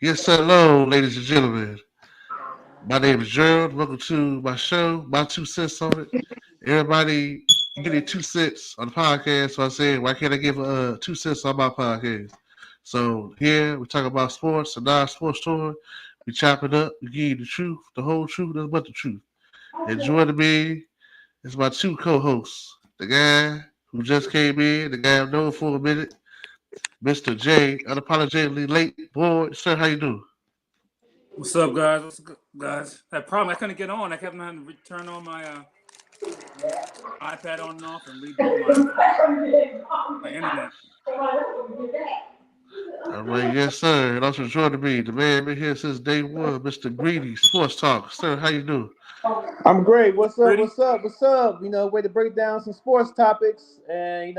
Yes, hello, ladies and gentlemen. My name is Gerald. Welcome to my show, my 2 cents on it. Everybody, you get 2 cents on the podcast. So I said, why can't I give 2 cents on my podcast? So here we talk about sports and non-sports story. We chop it up. We give you the truth, the whole truth, nothing but the truth. And joining me is my two co-hosts. The guy who just came in, the guy I've known for a minute, Mr. J, unapologetically late. Boy, sir, how you doing? What's up, guys? What's good, guys? That problem I couldn't get on. I kept having to turn on my iPad on and off and reboot my internet. All right, yes, sir. And also joining me, the man been here since day one, Mr. Greedy, Sports Talk. Sir, how you doing? I'm great. What's up? Pretty? What's up? What's up? Way to break down some sports topics, and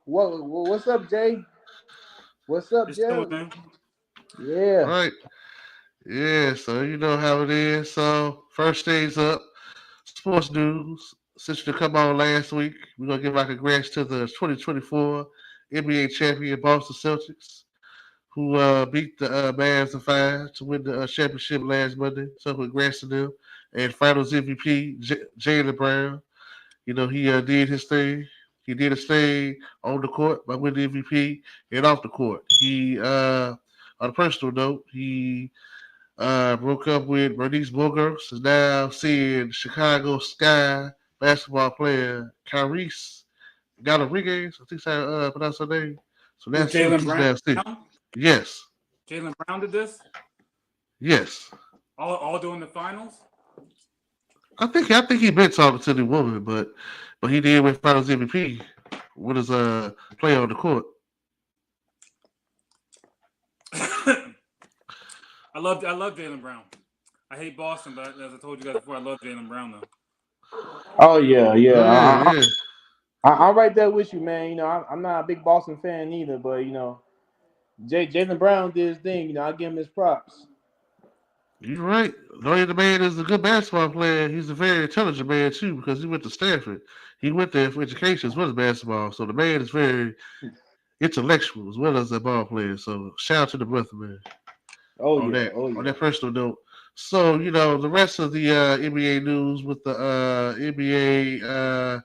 what's up, Jay? What's up, Just Jay? chilling. All Yeah. right. Yeah, so you know how it is. So first things up, sports news. Since you come on last week, we're gonna give our congrats to the 2024 NBA champion Boston Celtics, who beat the Mavs in five to win the championship last Monday. So congrats to them. And Finals MVP Jalen Brown. You know, he did his thing. He did his thing on the court by winning MVP and off the court. On a personal note, he broke up with Bernice Bogarts, is now seeing Chicago Sky basketball player Kyrese Rodriguez. I think I pronounce her name. So Who, that's who Jalen he's now seeing. Brown? Yes, Jalen Brown did this? yes. All doing the finals? I think he been talking to the woman, but he did win Finals MVP with his play on the court. I love Jalen Brown. I hate Boston, but as I told you guys before, I love Jalen Brown though. Oh yeah, yeah. Oh yeah, yeah. I'm right there with you, man. I'm not a big Boston fan either, but Jalen Brown did his thing. I give him his props. You're right. Though the man is a good basketball player, he's a very intelligent man too because he went to Stanford. He went there for education as well as basketball. So the man is very intellectual as well as a ball player. So shout out to the brother, man. Oh On yeah, that oh on yeah. that personal note. So the rest of the NBA news with the NBA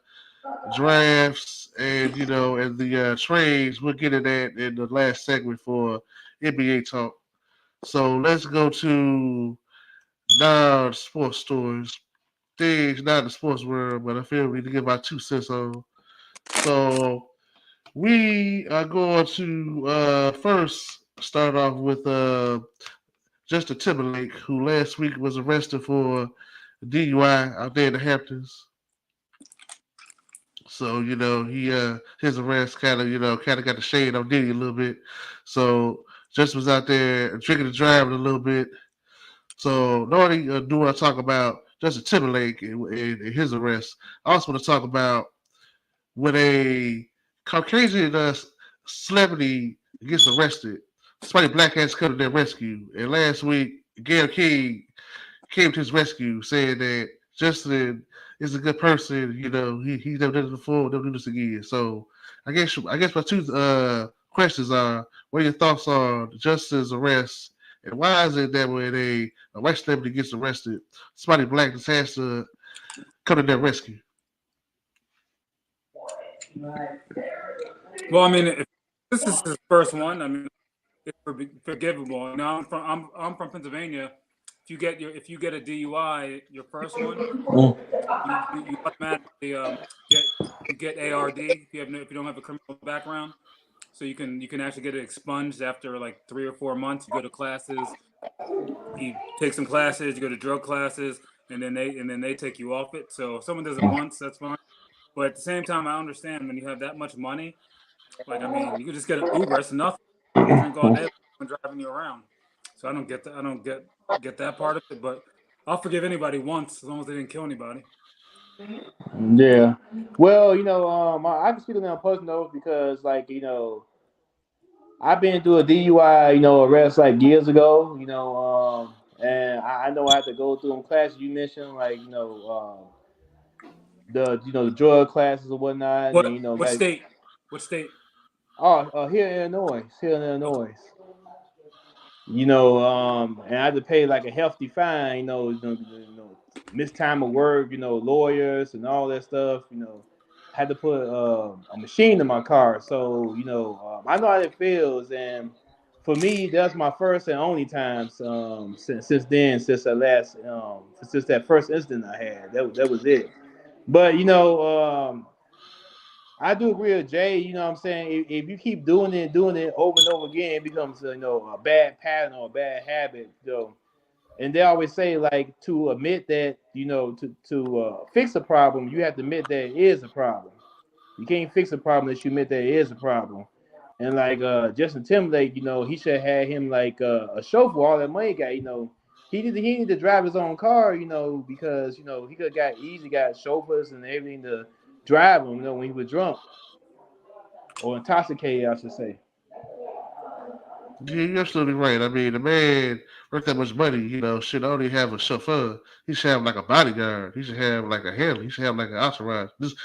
drafts and and the trades, we'll get in that in the last segment for NBA talk. So let's go to non-sports stories, things not in the sports world, but I feel we need to give our 2 cents on. So we are going to first start off with Justin Timberlake, who last week was arrested for DUI out there in the Hamptons. So he his arrest kind of got the shade on Diddy a little bit. So Justin was out there drinking and driving a little bit. So not only do I talk about Justin Timberlake and his arrest, I also want to talk about when a Caucasian celebrity gets arrested, somebody black has come to their rescue. And last week, Gail King came to his rescue, saying that Justin is a good person. He's never done it before. Never do this again. So I guess my two questions are: what are your thoughts on Justin's arrest, and why is it that when a white celebrity gets arrested, somebody black just has to come to their rescue? Well, I mean, if this is his first one, I mean, it's forgivable. I'm from Pennsylvania. If you get a DUI, your first one, Mm. you automatically get you get ARD if you don't have a criminal background. So you can actually get it expunged after like 3 or 4 months. You go to classes, you take some classes, you go to drug classes, and then they take you off it. So if someone does it once, that's fine. But at the same time, I understand when you have that much money, like I mean, you could just get an Uber. It's enough. You drink all day when driving you around. So I don't get that. I don't get that part of it. But I'll forgive anybody once as long as they didn't kill anybody. Yeah. Well, I can speak on that personal because, I've been through a DUI, arrest like years ago, and I know I had to go through them classes you mentioned, like, the drug classes or whatnot, and What what state? What state? here in Illinois, Okay. And I had to pay like a hefty fine, missed time of work, lawyers and all that stuff, had to put a machine in my car. So, I know how it feels. And for me, that's my first and only time since that first incident I had. That was it. But, I do agree with Jay. You know what I'm saying? If you keep doing it over and over again, it becomes a bad pattern or a bad habit. And they always say like to admit that to fix a problem, you have to admit that it is a problem. You can't fix a problem unless you admit that it is a problem. And like Justin Timberlake, he should have had him like a chauffeur. All that money he got. He need to drive his own car, because he could have got chauffeurs and everything to drive him, when he was drunk or intoxicated, I should say. Yeah, you're absolutely right. I mean, the man worth that much money, should only have a chauffeur. He should have like a bodyguard. He should have like a handler. He should have like an entourage. This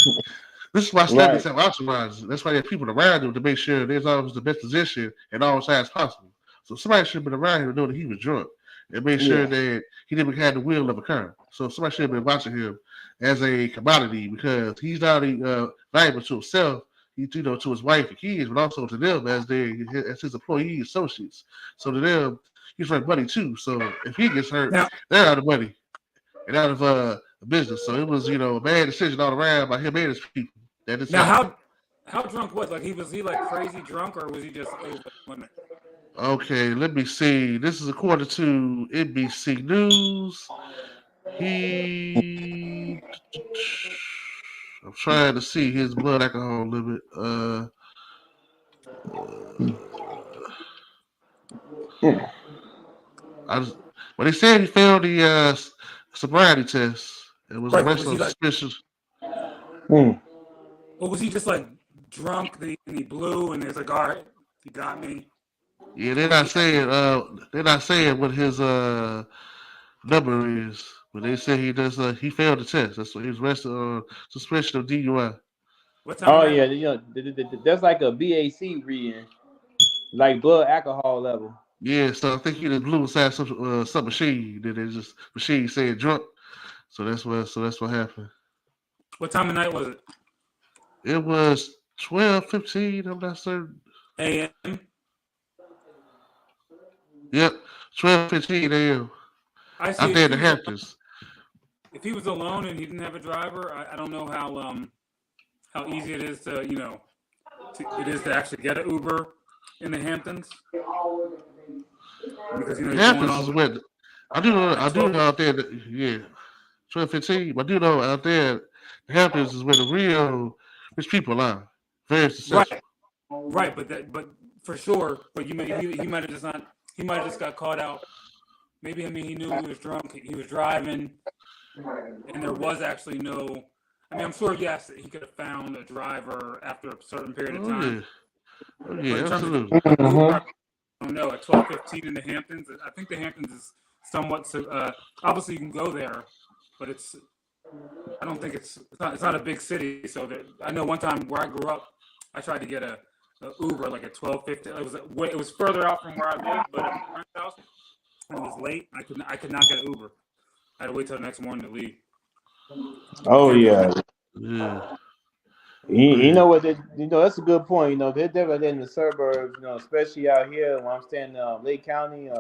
is why celebrities have entourages. That's why they have people around him to make sure there's always the best position at all times possible. So somebody should have been around him to know that he was drunk and make sure that he didn't have the wheel of a car. So somebody should have been watching him as a commodity because he's not only valuable to himself, to his wife and kids, but also to them as his employee associates. So to them, he's worth money too. So if he gets hurt, they're out of money and out of business. So it was, a bad decision all around by him and his people. Now, how drunk was he like crazy drunk or was he just over the limit? Okay, let me see. This is according to NBC News. I'm trying to see his blood alcohol limit. But they said he failed the sobriety test. It was arrested on suspicion. Or was he just like drunk and he blew and there's like, all right, he got me? Yeah, they're not saying what his number is, but they say he failed the test. That's what he was arrested on suspicion of DUI. That's like a BAC reading, like blood alcohol level. Yeah, so I think he just blew inside some machine. That just machine saying drunk. So that's what happened. What time of night was it? It was 12:15. I'm not certain. A.M. Yep, 12:15 a.m. Out there in the Hamptons. If he was alone and he didn't have a driver, I don't know how easy it is to actually get an Uber in the Hamptons. Because Hamptons is where I do know out there. 12:15. But I do know out there, the Hamptons is where the real rich people are. Very successful. Right, but for sure. But he might have just not. He might have just got caught out. Maybe he knew he was drunk. He was driving, and there was actually no. I'm sure. Yes, he could have found a driver after a certain period of time. Absolutely. I don't know. At 12:15 in the Hamptons, I think the Hamptons is somewhat. Obviously, you can go there, but it's. I don't think it's not a big city. So I know one time where I grew up, I tried to get a Uber like at 12:50. It was further out from where I lived, but at my friend's house, and it was late. I could not get an Uber. I had to wait till the next morning to leave. Oh yeah. Yeah. You know what? That's a good point. They're definitely in the suburbs. Especially out here when I'm staying in Lake County.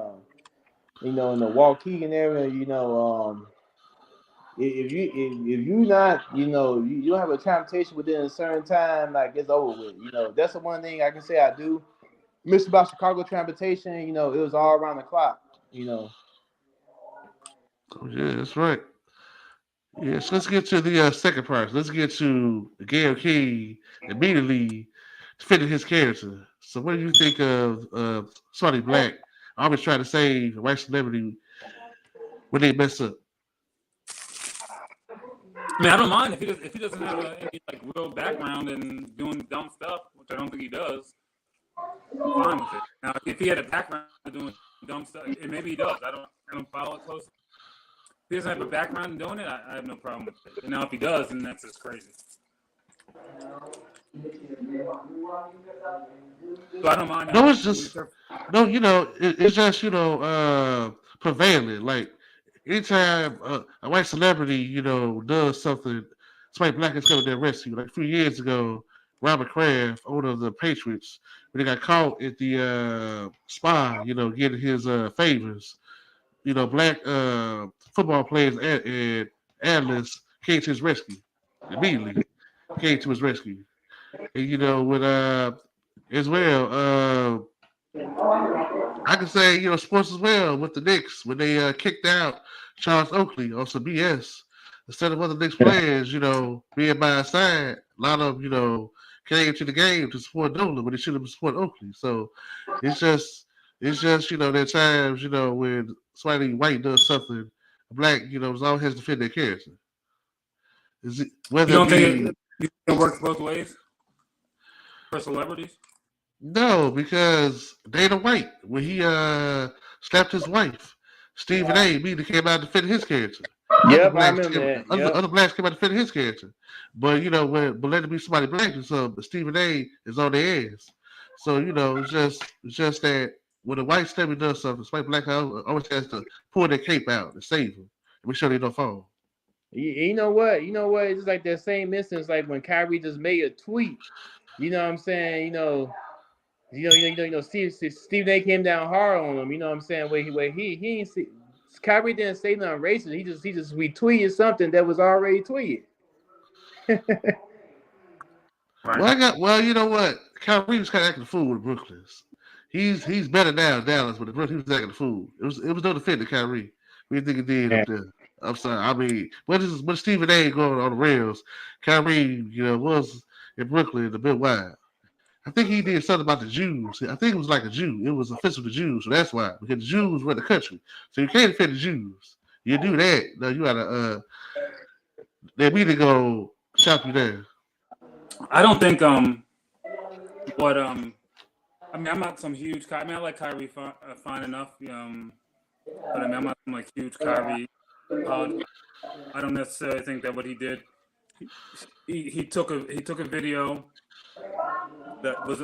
In the Waukegan area. If you not, you don't have a transportation within a certain time, like it's over with. That's the one thing I can say I do miss about Chicago transportation. It was all around the clock. Oh, yeah, that's right. Yes, let's get to the second part. Let's get to Gayle King immediately fitting his character. So, what do you think of Sonny Black? I always try to save a white celebrity when they mess up. I don't mind if he doesn't have any like real background in doing dumb stuff, which I don't think he does. I'm fine with it. Now, if he had a background doing dumb stuff, and maybe he does, I don't follow it closely. If he doesn't have a background in doing it, I have no problem with it. And now, if he does, then that's just crazy. So I don't mind. No, it's just No, it's just prevailing. Like anytime a white celebrity, does something, somebody black is coming to their rescue. Like a few years ago, Robert Kraft, owner of the Patriots, when he got caught at the spa, getting his favors. Black football players and analysts came to his rescue immediately. Came to his rescue, and with as well. I can say, sports as well with the Knicks when they kicked out Charles Oakley on some BS. Instead of other Knicks players, being by his side, a lot of came to the game to support Dolan, but they should have supported Oakley. So it's just, there are times, when somebody white does something, black, always has to defend their character. Is it whether You don't it think it works both ways for celebrities? No, because Dana White, when he slapped his wife, Stephen A. immediately came out defending his character. Yep, I remember that. Yep. Other blacks came out defending his character. But but let it be somebody black or something, but Stephen A. is on their ass. So, it's just that when a white celebrity does something, white black always has to pull their cape out and save them. And make sure they don't fall. You know what? It's just like that same instance, like when Kyrie just made a tweet. You know what I'm saying? Steve A came down hard on him. You know what I'm saying? Where he ain't see, Kyrie didn't say nothing racist. He just retweeted something that was already tweeted. Right. Well, you know what? Kyrie was kind of acting a fool with Brooklyn. He's better now in Dallas, but he was acting a fool. It was no defense to Kyrie. We think it did up there. I'm sorry. I mean, when Stephen A. going on the rails, Kyrie, was in Brooklyn a bit wild. I think he did something about the Jews. I think it was like a Jew. It was offensive to Jews, so that's why. Because the Jews run the country. So you can't defend the Jews. You do that, no, you gotta they immediately go chop you down. I don't think what I mean, I'm not some huge. I mean, I like Kyrie fine enough. But I mean, I'm not some like huge Kyrie. I don't necessarily think that what he did. He took a video that was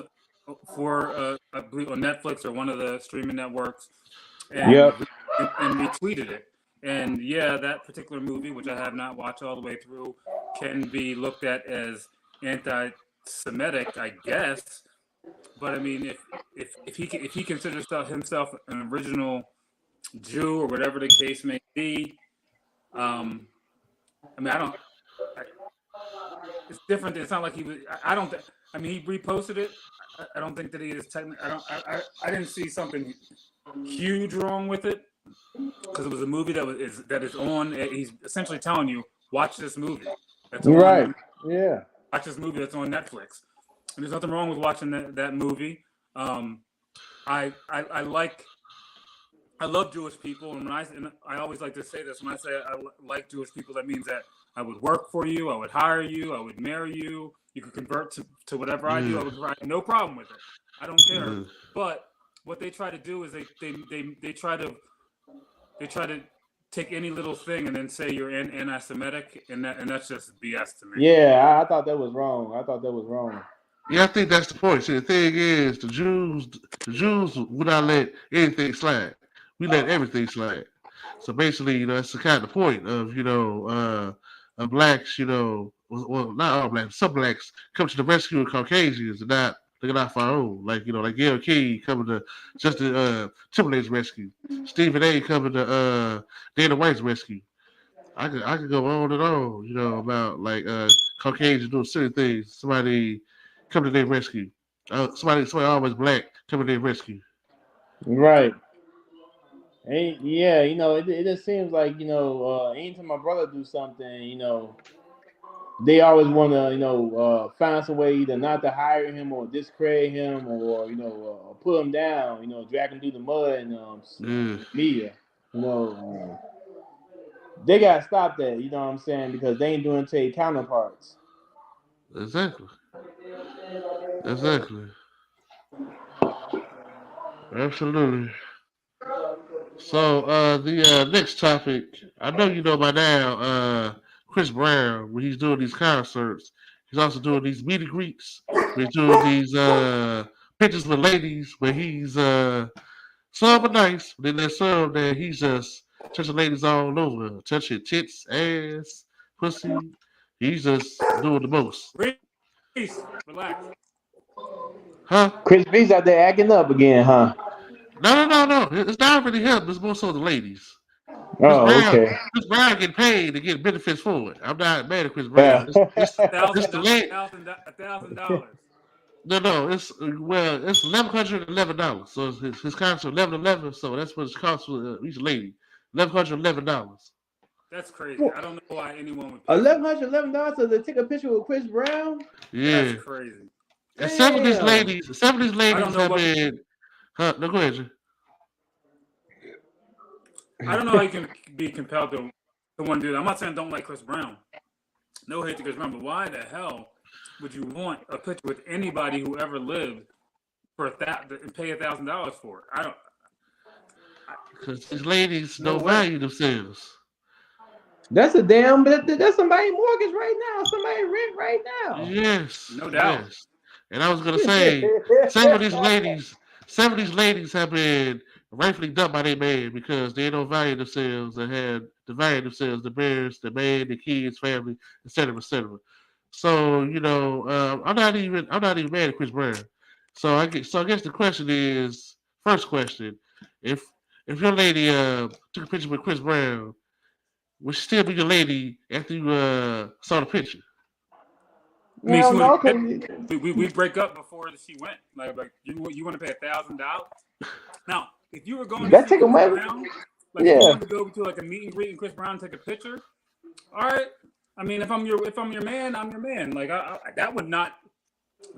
for I believe on Netflix or one of the streaming networks, and retweeted it. And yeah, that particular movie, which I have not watched all the way through, can be looked at as anti-Semitic, I guess. But I mean, if he considers himself an original Jew or whatever the case may be, I mean, it's different. It's not like he was. I don't think. I mean, he reposted it. I don't think that he is technically. I didn't see something huge wrong with it because it was a movie that is on. He's essentially telling you, watch this movie. That's right. Yeah. Watch this movie that's on Netflix. And there's nothing wrong with watching that movie. I love Jewish people, and I always like to say this. When I say I like Jewish people, that means that I would work for you, I would hire you, I would marry you. You could convert to whatever I do. I have no problem with it. I don't care. But what they try to do is they try to take any little thing and then say you're anti-Semitic, and that's just BS to me. Yeah, I thought that was wrong. Yeah, I think that's the point. See, the thing is, the Jews would not let anything slide. We let everything slide. So basically, that's the kind of point of, blacks, well, not all blacks, some blacks come to the rescue of Caucasians and not looking out for our own. Like Gayle King coming to Justin Timberlake's rescue. Stephen A. coming to Dana White's rescue. I could go on and on, about like Caucasians doing silly things. Somebody come to their rescue. Somebody always black coming to their rescue. Right. And yeah, it just seems like, anytime my brother do something, they always want to, find some way either not to hire him or discredit him or, put him down, drag him through the mud and media. They got to stop that, you know what I'm saying? Because they ain't doing it to their counterparts. Exactly. Absolutely. So the next topic, I know you know by now, Chris Brown, when he's doing these concerts, he's also doing these meet and greets. He's doing these pictures with ladies where he's some are nice, but then there's some that he's just touching ladies all over, touching tits, ass, pussy. He's just doing the most. Reese, relax. Huh? Chris B's out there acting up again, huh? No. It's not really him. It's more so the ladies. Chris Oh, Brown, okay. Chris Brown get paid to get benefits for it. I'm not mad at Chris Yeah. Brown. It's the late. $1,000. No. It's it's $1,111. So his contract $1,111. So that's what it costs for each lady. $1,111. That's crazy. I don't know why anyone would pay. $1,111 to take a picture with Chris Brown. Yeah. That's crazy. And some of these Damn. ladies have been. Huh? No, go ahead, Jay. I don't know how you can be compelled to want to do that. I'm not saying don't like Chris Brown. No hate to Chris Brown, but why the hell would you want a picture with anybody who ever lived for and pay $1,000 for it? I don't. Because these ladies No don't way. value themselves. That's somebody mortgage right now. Somebody rent right now. Yes. No doubt. Yes. And I was gonna say some of these ladies have been rightfully dumped by their man because they don't value themselves and have to value themselves, the parents, the man, the kids, family, etc., etc. So I'm not even mad at Chris Brown. So I guess the question is, first question, if your lady took a picture with Chris Brown, would she still be your lady after you saw the picture? I mean, Hell she no, wouldn't- we break up before she went. Like you want to pay $1,000? Now, if you were going to That see take a Chris man- Brown, like yeah. if you wanted to go to like a meet and greet and Chris Brown take a picture, all right. I mean, if I'm your man, I'm your man. Like that would not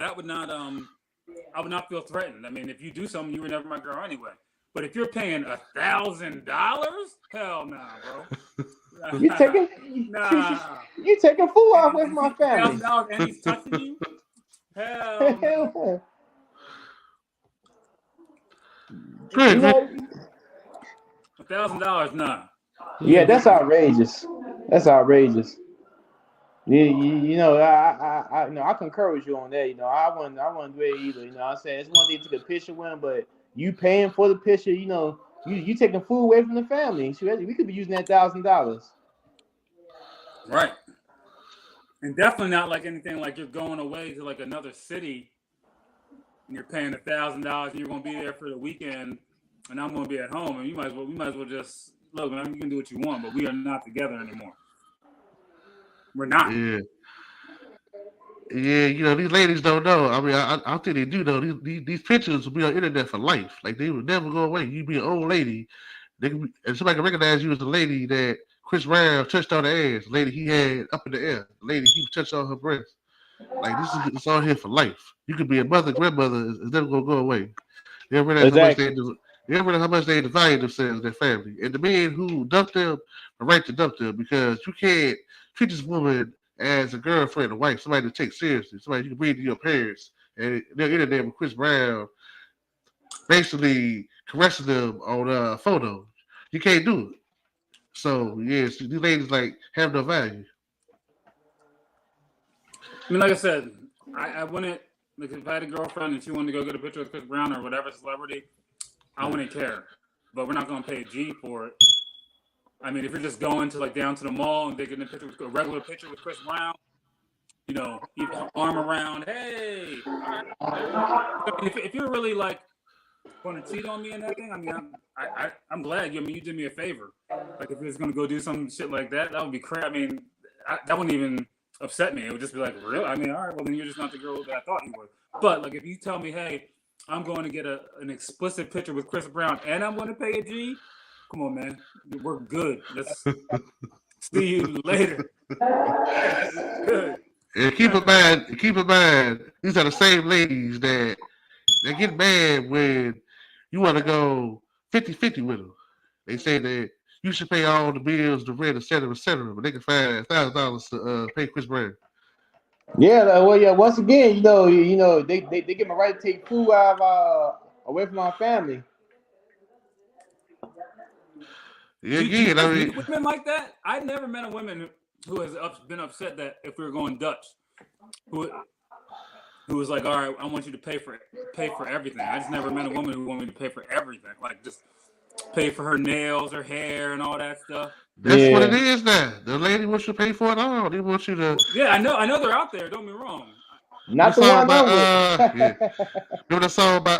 I would not feel threatened. I mean, if you do something, you were never my girl anyway. But if you're paying $1,000, hell nah, bro. You taking Nah. you taking fool off with my family. $1,000 and he's touching you? Hell no. Great. You know, $1,000, nah. yeah, that's outrageous. That's outrageous. I concur with you on that. I wouldn't do it either. I'm saying it's one thing to take a picture with him, but you paying for the picture, you taking food away from the family. We could be using that $1,000. Right. And definitely not like anything like you're going away to like another city and you're paying $1,000 and you're gonna be there for the weekend and I'm gonna be at home and we might as well just look, man, you can do what you want, but we are not together anymore. We're not. Yeah. Yeah, these ladies don't know. I mean, I think they do know. These pictures will be on the internet for life. Like, they will never go away. You be an old lady, and somebody can recognize you as the lady that Chris Brown touched on the ass, the lady he had up in the air, the lady he touched on her breast. Like, it's all here for life. You could be a mother, grandmother, it's never gonna go away. You ever realize how much they value themselves, their family, and the men who dumped them are right to dump them because you can't treat this woman as a girlfriend, a wife, somebody to take seriously, somebody you can bring to your parents, and they're in there with Chris Brown, basically caressing them on a photo. You can't do it. So yes, these ladies like have no value. I mean, like I said, I wouldn't like if I had a girlfriend and she wanted to go get a picture with Chris Brown or whatever celebrity, I wouldn't care. But we're not gonna pay a G for it. I mean, if you're just going to like down to the mall and taking a regular picture with Chris Brown, keep your arm around, hey. I mean, if you're really like going to cheat on me and that thing, I mean, I'm glad. You did me a favor. Like if you're just gonna go do some shit like that, that would be crap. I mean, that wouldn't even upset me. It would just be like, really? I mean, all right, well then you're just not the girl that I thought you were. But like if you tell me, hey, I'm going to get an explicit picture with Chris Brown and I'm going to pay a G. Come on, man. We're good. Let's see you later. Good. And keep in mind, these are the same ladies that get mad when you want to go 50-50 with them. They say that you should pay all the bills, the rent, etc., but they can find $1,000 to pay Chris Brown. Yeah, well, yeah. Once again, they give me a right to take food away from my family. Yeah, Do again, you I mean, meet women like that? I've never met a woman who has been upset that if we were going Dutch, who was like, all right, I want you to pay for everything. I just never met a woman who wanted me to pay for everything, like just pay for her nails, her hair, and all that stuff. That's what it is now. The lady wants you to pay for it all. They want you to. Yeah, I know they're out there. Don't get me wrong. Not the one I'm with. Remember the song by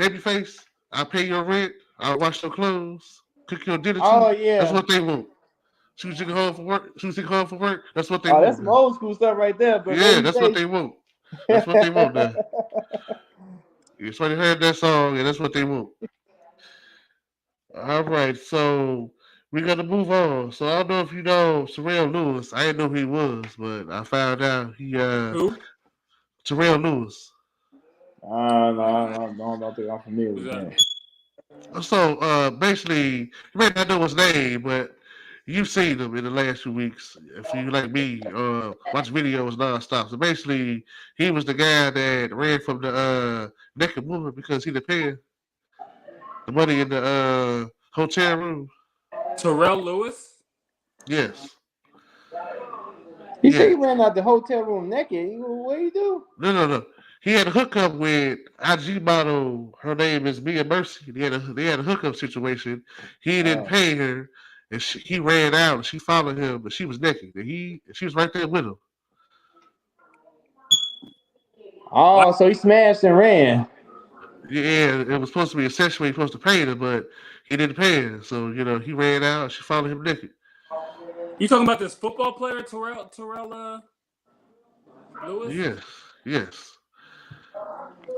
Babyface? I pay your rent. I wash your clothes. Cook your dinner. Oh yeah, that's what they want. She was taking home for work. That's what they want. That's some old school stuff right there. But yeah, that's what they want. That's what they want now. Yeah, so they heard that song, and that's what they want. All right, so we got to move on. So I don't know if you know Terrell Lewis. I didn't know who he was, but I found out he Who? Terrell Lewis. No, I don't think I'm familiar with that. So basically, you may not know his name, but you've seen him in the last few weeks. If you like me, watch videos nonstop. So basically, he was the guy that ran from the naked woman because he didn't pay the money in the hotel room. Terrell Lewis? Yes. He said he ran out the hotel room naked. What you do? No. He had a hookup with IG model. Her name is Mia Mercy. They had a hookup situation. He didn't pay her, and he ran out. And she followed him, but she was naked. And she was right there with him. Oh, so he smashed and ran. Yeah, it was supposed to be a session where he was supposed to pay her, but he didn't pay her. So he ran out. And she followed him naked. You talking about this football player, Terrell Lewis? Yes.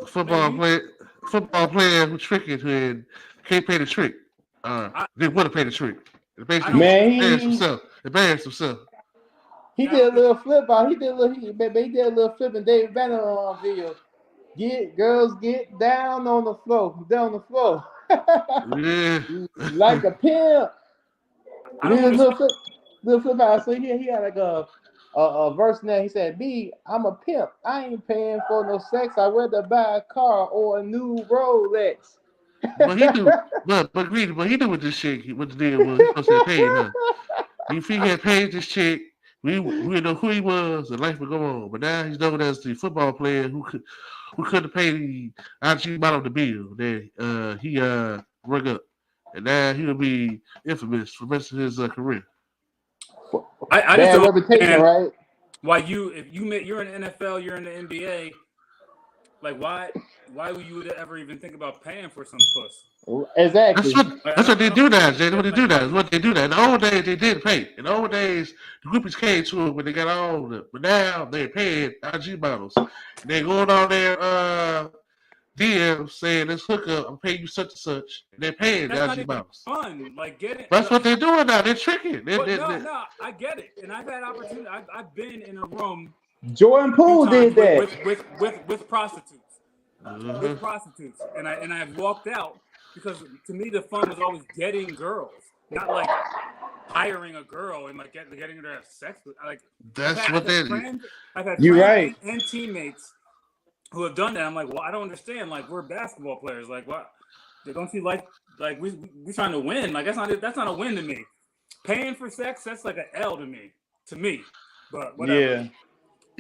Football player who tricked it and can't pay the trick. Didn't want to pay the trick. Embarrassed himself. He did a little flip out. He did a little flip in David Banner video. Girls get down on the floor. Yeah. Like a pimp. Little flip out. So he had like a verse in there. He said, "Me, I'm a pimp. I ain't paying for no sex. I'd rather buy a car or a new Rolex." But he knew, but he knew what this chick, what the deal was. He supposed to pay her. If he had paid this chick, we know who he was, and life would go on. But now he's known as the football player who couldn't pay the IG model the bill that he rung up, and now he'll be infamous for the rest of his career. I just don't reputation, right? Why you're in the NFL, you're in the NBA, like why would you ever even think about paying for some puss? Exactly. That's what they do now, Jay. What they do now is what they do now. In the old days, they did pay. In the old days, the groupies came to it when they got older, but now they're paying IG models. They're going on their DM saying, "Let's hook up. I'm paying you such and such." And they're paying the IG models. Fun, like get it. That's what they're doing now. They're tricking. No, I get it, and I've had opportunity. I've been in a room. Jordan Poole did that with prostitutes. With prostitutes, and I've walked out because to me the fun was always getting girls, not like hiring a girl and like getting her to have sex with. Like that's what they do. I've had You're friends right. and teammates who have done that. I'm like, well, I don't understand. Like we're basketball players. Like what? Don't you like we trying to win? Like that's not a win to me. Paying for sex, that's like an L to me. But whatever. Yeah.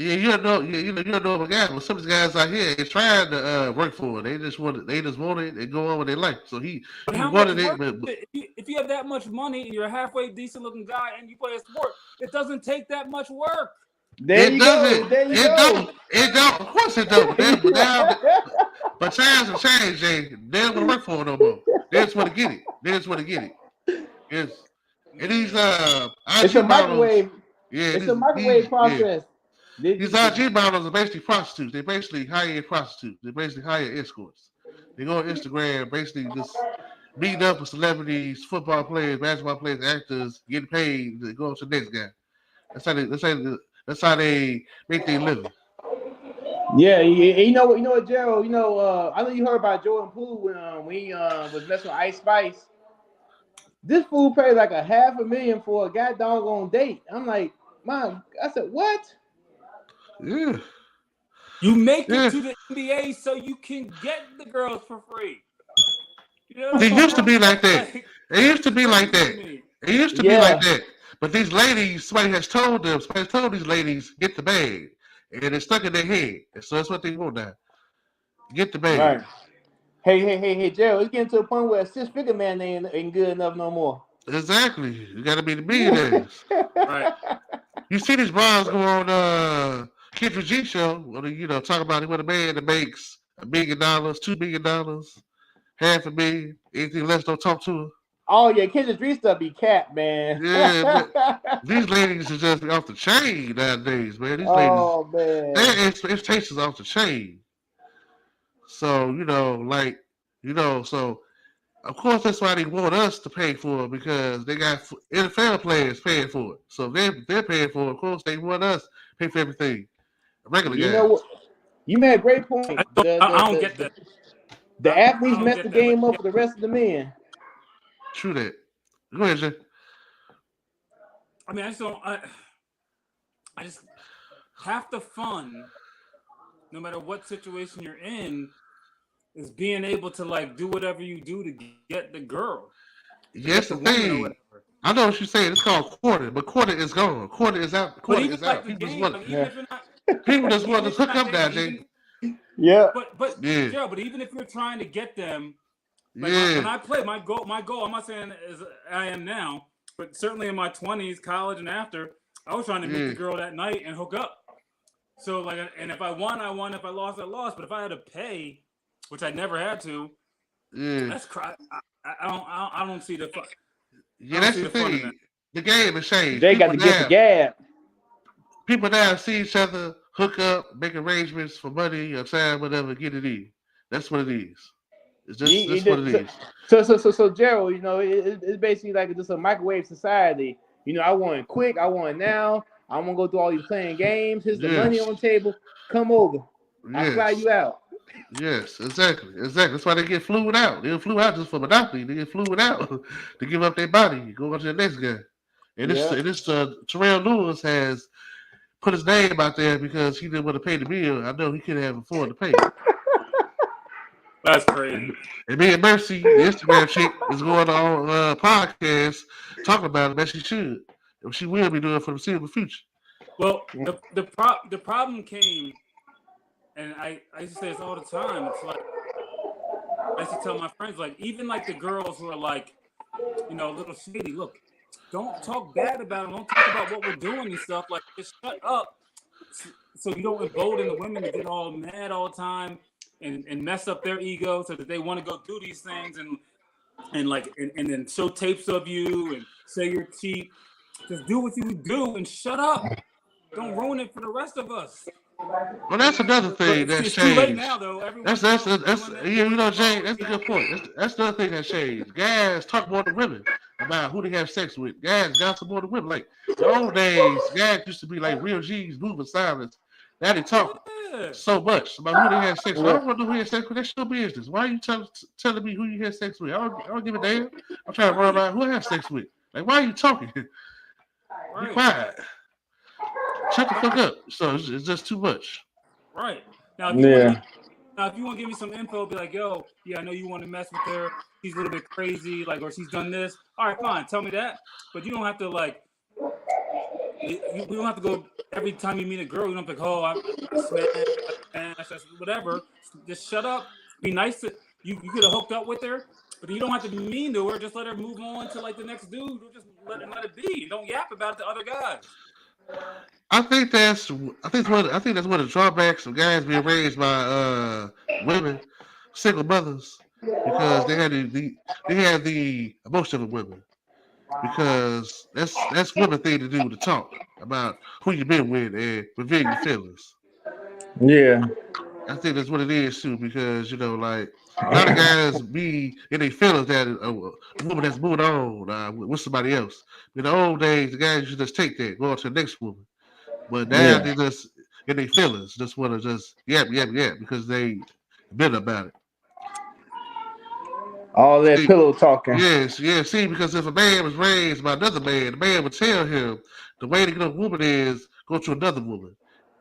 Yeah, you don't know about guys. But some of the guys out here is trying to work for it. They just want it. They go on with their life. So he wanted it. But if you have that much money and you're a halfway decent looking guy and you play a sport, it doesn't take that much work. It don't. Of course it don't. But times have changed. They don't want to work for it no more. They just want to get it. Yes. And these it's a microwave. Yeah, it's a microwave process. Yeah. These IG models are basically prostitutes. They basically hire prostitutes. They basically hire escorts. They go on Instagram, basically just meeting up with celebrities, football players, basketball players, actors, getting paid to go to the next guy. That's how they make their living. Yeah, you know what, Gerald? I know you heard about Jordan Poole when he was messing with Ice Spice. This fool paid like $500,000 for a goddamn date. I'm like, Mom, I said, what? Yeah. You make it to the NBA so you can get the girls for free. It used to be like that. It used to be like that. But these ladies, somebody has told these ladies, get the bag. And it's stuck in their head. And so that's what they want now. Get the bag. Right. Hey, Gerald, it's getting to a point where a 6-figure man ain't good enough no more. Exactly. You got to be the millionaires. Right. You see these bras go on Kendrick G show, talk about it with a man that makes $1 million, $2 million, $500,000, anything less, don't talk to her. Oh yeah, Kendrick Street stuff be capped, man. Yeah, these ladies are just off the chain nowadays, man. These oh ladies, man, their expectations off the chain. So so of course that's why they want us to pay for it, because they got NFL players paying for it. So they're paying for it. Of course they want us to pay for everything. Regular guys. You know what? You made a great point. I don't get that. The athletes mess the game up for the rest of the men. True that. Go ahead, Jay. I mean, I just half the fun, no matter what situation you're in, is being able to like do whatever you do to get the girl. Yes, the thing. I know what you're saying. It's called courting, but courting is gone. Courting is out. Courting is out. People just want to hook up now, Jay. Yeah. But even if you're trying to get them, like when I play, my goal, I'm not saying as I am now, but certainly in my 20s, college and after, I was trying to meet the girl that night and hook up. So like, and if I won, I won. If I lost, I lost. But if I had to pay, which I never had to, that's cry. I don't see the fun. Yeah, that's the thing. The game has changed. They got to get the gab. People now see each other, hook up, make arrangements for money or time, whatever, get it in. That's what it is. It's just what it is. So Gerald, it's basically like just a microwave society. I want it quick. I want it now. I want to go through all these playing games. Here's the money on the table. Come over. I'll fly you out. Yes, exactly. That's why they get flued out. They flew out just for Monopoly. They get flued out to give up their body, go on to the next guy. And this Terrell Lewis has put his name out there because he didn't want to pay the bill. I know he couldn't have afford to pay. That's crazy. And me and Mercy, the Instagram chick, is going on podcast talking about it, that she should. And she will be doing it for the foreseeable future. Well, the problem came, and I used to say this all the time. It's like I used to tell my friends, like, even like the girls who are like, a little shady. Look, don't talk bad about them. Don't talk about what we're doing and stuff. Like, just shut up, so you don't embolden the women to get all mad all the time and mess up their ego, so that they want to go do these things and then show tapes of you and say you're cheap. Just do what you do and shut up. Don't ruin it for the rest of us. Well, that's another thing that's changed. Too late now, though. That's Jay, that's a good point. That's the other thing that changed. Guys talk more to women about who they have sex with. Guys gossip more to women. Like the old days, guys used to be like real G's, moving silence. Now they talk so much about who they have sex with. I don't want to know who you have sex with. That's your business. Why are you telling me who you have sex with? I don't give a damn. I'm trying to run about who I have sex with. Like, why are you talking? Be quiet. Shut the fuck up. So it's just too much. Right. Now, if you want to give me some info, be like, yo, I know you want to mess with her. She's a little bit crazy, like, or she's done this. All right, fine. Tell me that. But you don't have to, like, you don't have to go every time you meet a girl. You don't have to, I smash, whatever. Just shut up. Be nice to you. You could have hooked up with her, but you don't have to be mean to her. Just let her move on to like the next dude. Just let it be. Don't yap about it to other guys. I think that's one of the drawbacks of guys being raised by women, single mothers, because they had the emotion of women. Because that's women thing to do, to talk about who you've been with and reveal your feelings. Yeah. I think that's what it is too, because like a lot of guys be in their feelings that a woman that's moved on with somebody else. In the old days, the guys used to just take that, go on to the next woman. But now they just in their feelings, just want to just yap because they been about it. All that pillow talking. Yes. See, because if a man was raised by another man, the man would tell him the way to get a woman is go to another woman.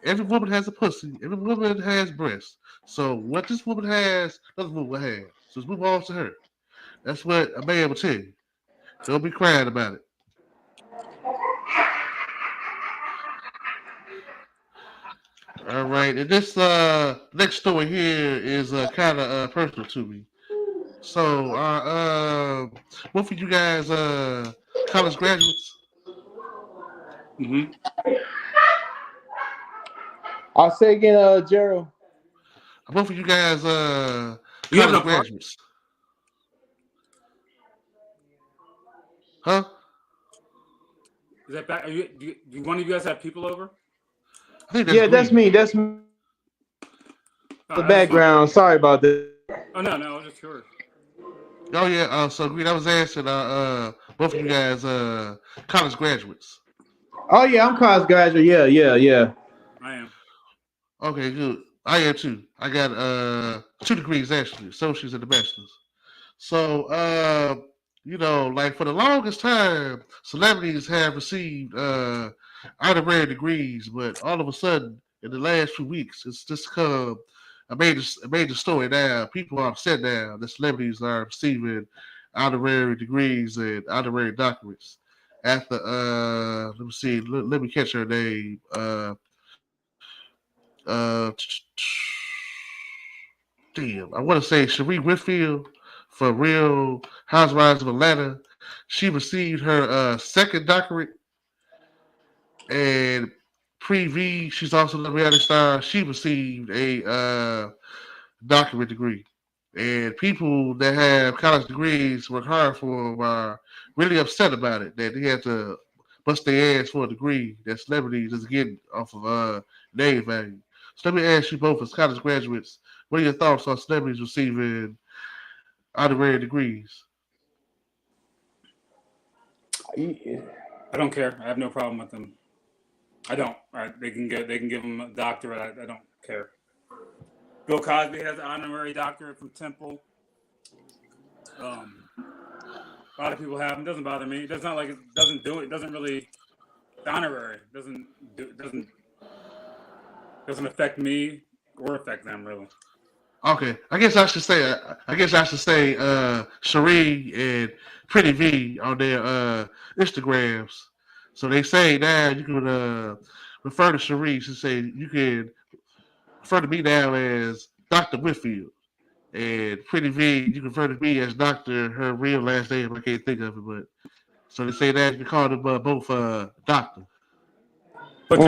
Every woman has a pussy. Every woman has breasts. So what this woman has, another woman will have. So it's move on to her. That's what a man will tell you. Don't be crying about it. All right, and this next story here is kind of personal to me. So, both of you guys college graduates? Mm-hmm. I'll say again, Gerald. Both of you guys You have college no car? graduates? Huh? Is that back? Do one of you guys have people over? I think that's Yeah, that's Green. me. That's me. Oh, The I just want. background. Sorry about that. Oh no, I was just curious. Oh yeah. So Green, I was asking both of you guys college graduates. Oh yeah, I'm college graduate. Yeah. I am. Okay, good. I am too. I got 2 degrees actually, associates and the bachelor's. So like for the longest time, celebrities have received honorary degrees, but all of a sudden, in the last few weeks, it's just come a major story now. People are upset now that celebrities are receiving honorary degrees and honorary doctorates. After let me see, let me catch her name. Uh, Damn, I want to say Cherie Whitfield for Real Housewives of Atlanta. She received her second doctorate, and Pre V, she's also a reality star. She received a doctorate degree. And people that have college degrees work hard for them are really upset about it that they have to bust their ass for a degree that celebrities is getting off of name value. So let me ask you both as college graduates, what are your thoughts on celebrities receiving honorary degrees? I don't care. I have no problem with them. I don't. They can give them a doctorate. I don't care. Bill Cosby has an honorary doctorate from Temple. A lot of people have them. It doesn't bother me. It's not like it doesn't do it. It doesn't really. It's honorary. It doesn't affect me or affect them really. Okay, I guess I should say. Cherie and Pretty V on their Instagrams. So they say now you can refer to Cherie and say you can refer to me now as Dr. Whitfield, and Pretty V you can refer to me as Doctor. Her real last name I can't think of it, but so they say that you can call them both Doctor. But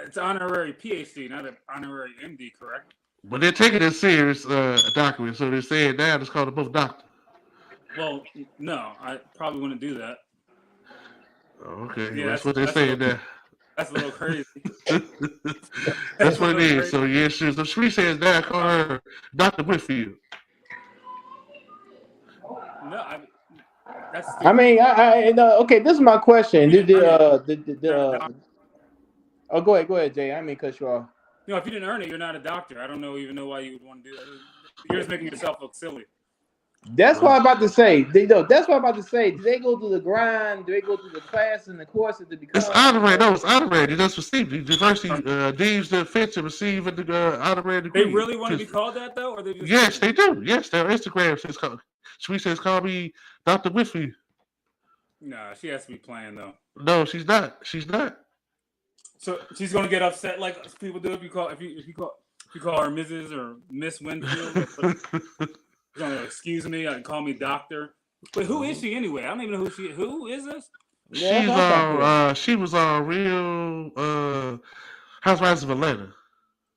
it's honorary PhD, not an honorary MD, correct? But they're taking it serious, document. So they're saying now just call them both Doctor. Well, no, I probably wouldn't do that. Oh, okay, Yeah, well, that's what they're saying now. That's a little crazy. That's what it is. Crazy. So yeah, so Shree says that call her Dr. Whitfield. No, that's. I mean, okay. This is my question. Oh, go ahead, Jay. I mean, cut you off. If you didn't earn it, you're not a doctor. I don't even know why you would want to do that. You're just making yourself look silly. That's what I'm about to say. That's what I'm about to say. Do they go through the grind? Do they go through the class and the courses to become? It's honorary. No, it's honorary. They just received the diversity deems the fit to receive the honorary degree. They really want to be called that though, or they just? Yes, they do. Yes, their Instagram says Sweet says call me Dr. Whitfield. Nah, she has to be playing though. No, she's not. She's not. So she's gonna get upset like people do if you call her Mrs. or Miss Winfield. She's gonna excuse me and call me doctor. But who is she anyway? I don't even know who is this? She was on Real Housewives of Atlanta.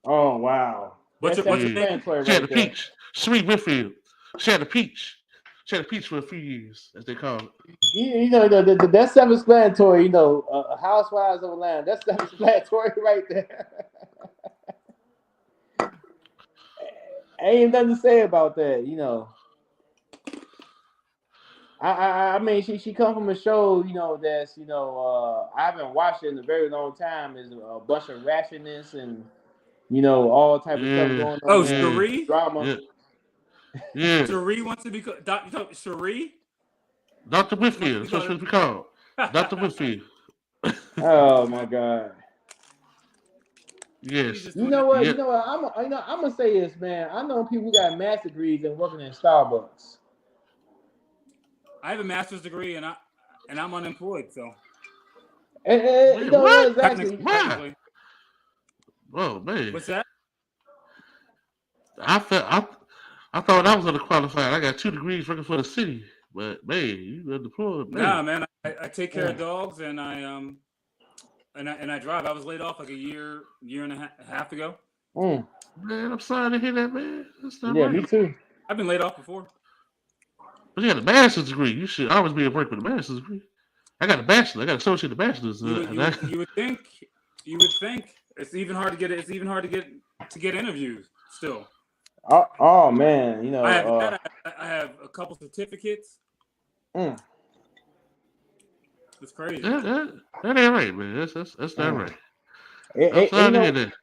Oh wow. What's her name? She had a peach. Sweet Whitfield. She had a peach. She had a peach for a few years, as they call it. That's self-explanatory. Housewives of Atlanta. That's self-explanatory right there. Ain't nothing to say about that. I mean, she come from a show. That's I haven't watched it in a very long time. There's a bunch of rashness and all type of stuff going on. Oh, Cherie? Drama. Yeah. Cherie wants to be Cherie? Dr. Whitfield. That's what we call Dr. Whitfield. Oh my God. Yes. You know what? I'm gonna say this, man. I know people who got master's degrees and working in Starbucks. I have a master's degree and I'm unemployed, so. Exactly. Why? Oh man, What's that? I thought I was underqualified. I got 2 degrees working for the city, but man, you underemployed, Nah, man. man. I take care of dogs, and I drive. I was laid off like a year and a half ago. Mm. Man, I'm sorry to hear that, man. That's not Yeah, me right. too. I've been laid off before. But you got a master's degree. You should always be at work with a master's degree. I got a bachelor. I got an associate bachelor's. You would think it's even hard to get it. It's even hard to get interviews still. Oh man, you know. I have that. I have a couple certificates. Mm. It's crazy. that ain't right, man. That's not right. I'm sorry You to hear know, that.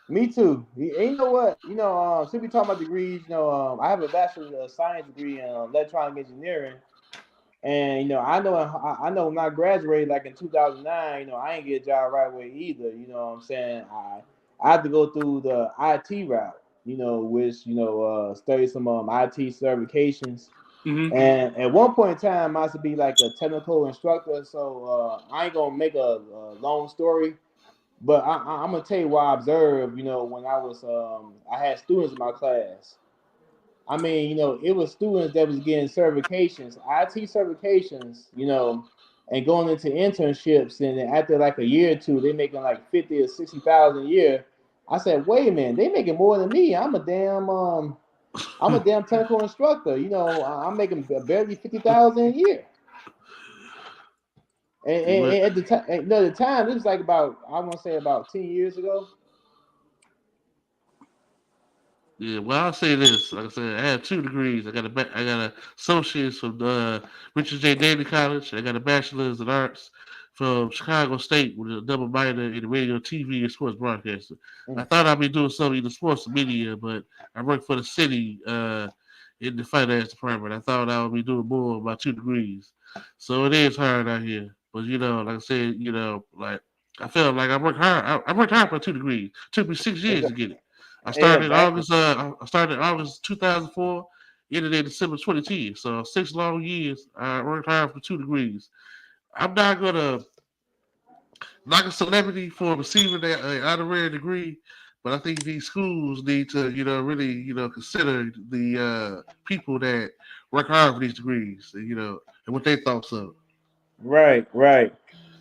me too. You know what? You know, since we talking about degrees, you know, I have a bachelor's of science degree in electronic engineering, and you know, I know when I graduated like in 2009, you know, I ain't get a job right away either. You know what I'm saying? I had to go through the IT route, you know, which you know, study some IT certifications. Mm-hmm. And at one point in time, I used to be like a technical instructor. So I ain't gonna make a long story, but I'm gonna tell you what I observed. You know, when I was I had students in my class. I mean, you know, it was students that was getting certifications, IT certifications. You know, and going into internships, and then after like a year or two, they making like 50 or 60,000 a year. I said, wait a minute, they making more than me. I'm a damn technical instructor. You know, I'm making barely 50,000 a year. And at the time, you know, the time it was like about I want to say about 10 years ago. Yeah, well, I'll say this. Like I said, I have 2 degrees. I got an associate's from Richard J. Daley College. I got a bachelor's in arts from Chicago State with a double minor in radio, TV, and sports broadcasting. I thought I'd be doing something in the sports media, but I work for the city in the finance department. I thought I would be doing more with my 2 degrees. So it is hard out here. But you know, like I said, you know, like I felt like I worked hard. I worked hard for 2 degrees. It took me 6 years to get it. I started Exactly. August 2004, ended in December 2010. So 6 long years. I worked hard for 2 degrees. I'm not gonna knock a celebrity for receiving that honorary degree, but I think these schools need to, you know, really, you know, consider the people that work hard for these degrees, you know, and what they thoughts of. Right, right.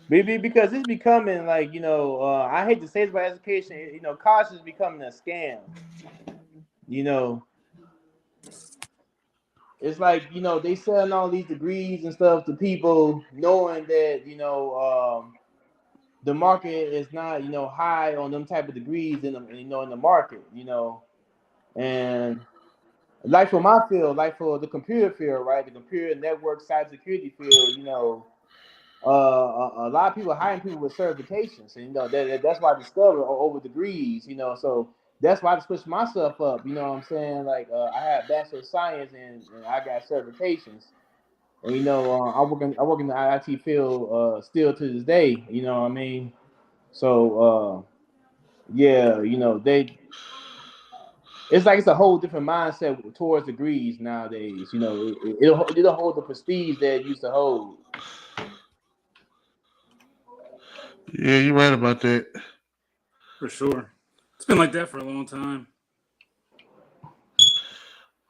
Maybe because it's becoming like, you know, I hate to say this about education, you know, college is becoming a scam. You know, it's like, you know, they selling all these degrees and stuff to people knowing that, you know, the market is not, you know, high on them type of degrees in the, you know, in the market, you know. And like for my field, like for the computer field, right? The computer network cybersecurity field, you know, a lot of people hiring people with certifications, and you know that's why I discovered over degrees, you know. So that's why I switched myself up. You know what I'm saying? Like I had Bachelor of Science and I got certifications, and you know I work in the IT field still to this day. You know what I mean? So yeah, you know it's like it's a whole different mindset towards degrees nowadays. You know it don't hold the prestige that it used to hold. Yeah, you're right about that. For sure. It's been like that for a long time.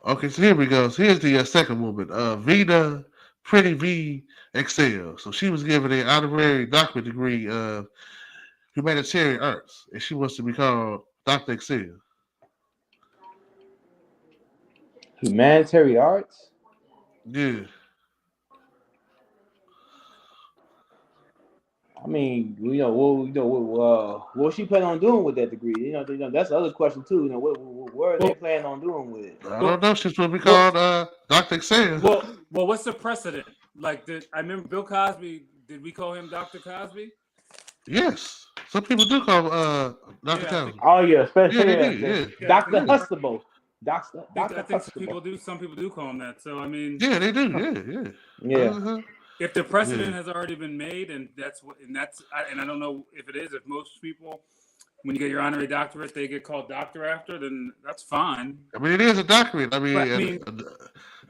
Okay, so here we go. So here's the second woman, Vina Pretty V Excel. So she was given an honorary doctorate degree of humanitarian arts, and she wants to be called Dr. Excel. Humanitarian arts. Yeah. I mean, what she plan on doing with that degree? You know, that's the other question too. You know, what are they Well, planning on doing with it? I well, don't know. She's supposed to be well, called Dr. Excel. well. What's the precedent? Like, I remember Bill Cosby. Did we call him Dr. Cosby? Yes. Some people do call Dr. Yeah, Cosby. Oh yeah, Yeah, especially they yeah, did. Yeah. Doctor Yeah. Hustable, Doctor I think some Hustable. people do call him that. So I mean, Yeah, they do. Yeah. Yeah, Uh-huh. if the precedent Yeah. has already been made, and I don't know if it is. If most people, when you get your honorary doctorate, they get called doctor after, then that's fine. I mean, it is a doctorate. I But I mean, mean, a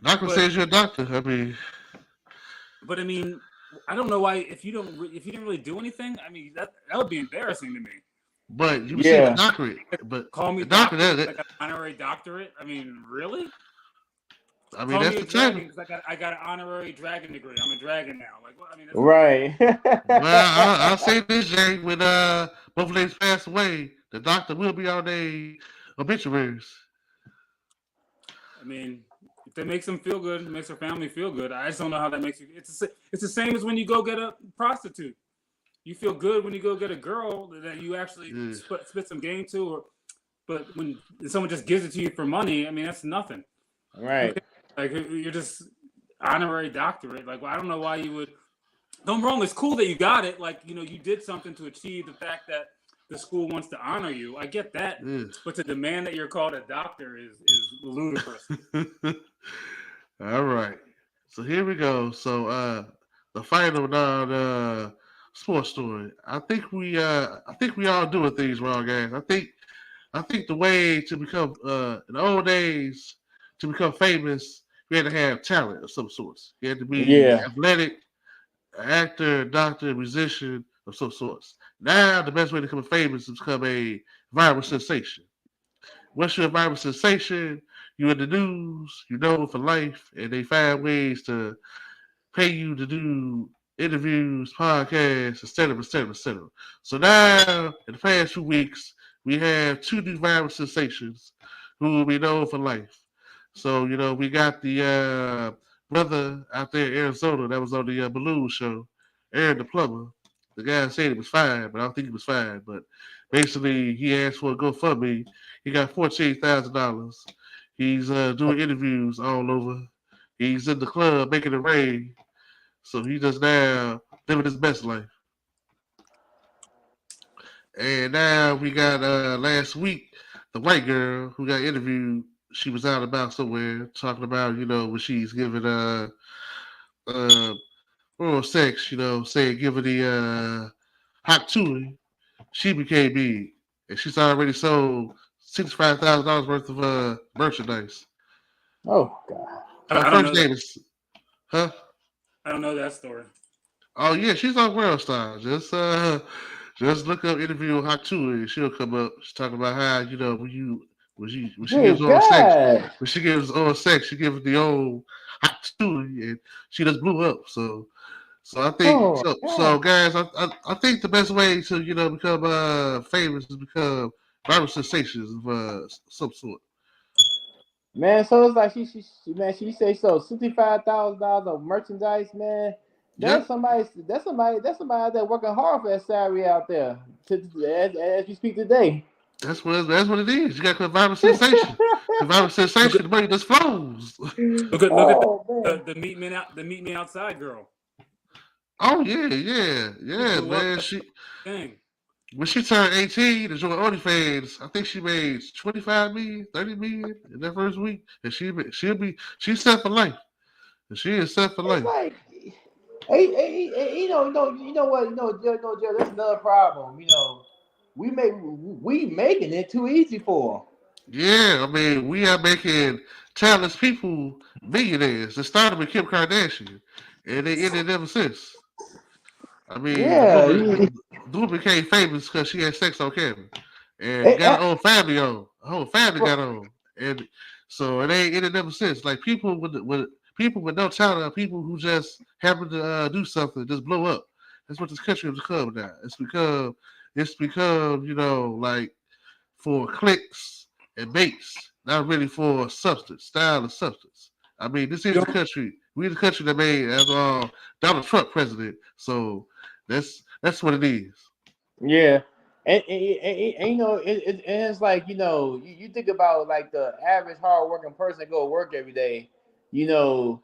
doctor but says you're a doctor. I mean, but I mean, I don't know why if you didn't really do anything. I mean, that would be embarrassing to me. but you receive a Yeah. doctorate. But Call me the doctor, doctor, like an honorary doctorate. I mean, really? I mean, Call that's me a the title. dragon because I got an honorary dragon degree. I'm a dragon now. Like, what? I mean, that's Right. Well, I'll say this, Jay. When both ladies pass away, the doctor will be on their obituaries. I mean, if that makes them feel good, it makes their family feel good. I just don't know how that makes you. It's the same as when you go get a prostitute. You feel good when you go get a girl that you actually Yeah. spit some game to, but when someone just gives it to you for money, I mean, that's nothing. Right. Like you're just honorary doctorate. Like, well, I don't know why you would. Don't get me wrong. It's cool that you got it. Like, you did something to achieve the fact that the school wants to honor you. I get that, Yeah. but to demand that you're called a doctor is ludicrous. All right. So here we go. So the final non sports story. I think we all doing things wrong, guys. I think the way to become in the old days to become famous, you had to have talent of some sorts. You had to be Yeah. athletic, an actor, doctor, musician of some sorts. Now the best way to become famous is to become a viral sensation. Once you're a viral sensation, you're in the news, you know for life, and they find ways to pay you to do interviews, podcasts, etc., etc., etc. So now, in the past 2 weeks, we have two new viral sensations who will be known for life. So, we got the brother out there in Arizona that was on the Balloon Show, Aaron the Plumber. The guy said he was fine, but I don't think he was fine. But basically, he asked for a GoFundMe. He got $14,000. He's doing interviews all over. He's in the club making it rain. So he just now living his best life. And now we got last week the white girl who got interviewed. She was out about somewhere talking about when she's giving uh oral sex, saying giving the hot tui. She became big, and she's already sold $65,000 worth of merchandise. Oh God. Her I don't first know that. name is huh? I don't know that story. Oh yeah, she's on World Star. Just look up interview with Hatu and she'll come up. She's talking about how when she gives Good oral sex, God. she gives the old Hatu and she just blew up. So I think Oh so God. guys. I think the best way to become famous is become viral sensations of some sort. Man, so it's like she say so $65,000 of merchandise, man. Yep. That's somebody out there working hard for that salary out there as we speak today. That's what it is. You got to viral sensation. The viral Look sensation, at the money just flows. look at Oh man. the meet me outside girl. Oh yeah, Blew up man. that thing. When she turned 18 to join OnlyFans, I think she made 25 million, 30 million in that first week, and she's set for life. And she is set for It's life. like Joe, that's another problem. We making it too easy for them. Yeah, I mean, we are making talentless people millionaires. It started with Kim Kardashian, and they ended ever since. I mean, Yeah, the woman became famous because she had sex on camera and got her own family on. Her whole family got on, and so it ain't ended ever since. Like people with no talent, are people who just happen to do something, just blow up. That's what this country has become now. It's become like for clicks and baits, not really for substance, style and substance. I mean, this is You the don't, country. We're the country that made Donald Trump president. So that's what it is. yeah. And it's like you think about like the average hardworking person go to work every day. You know,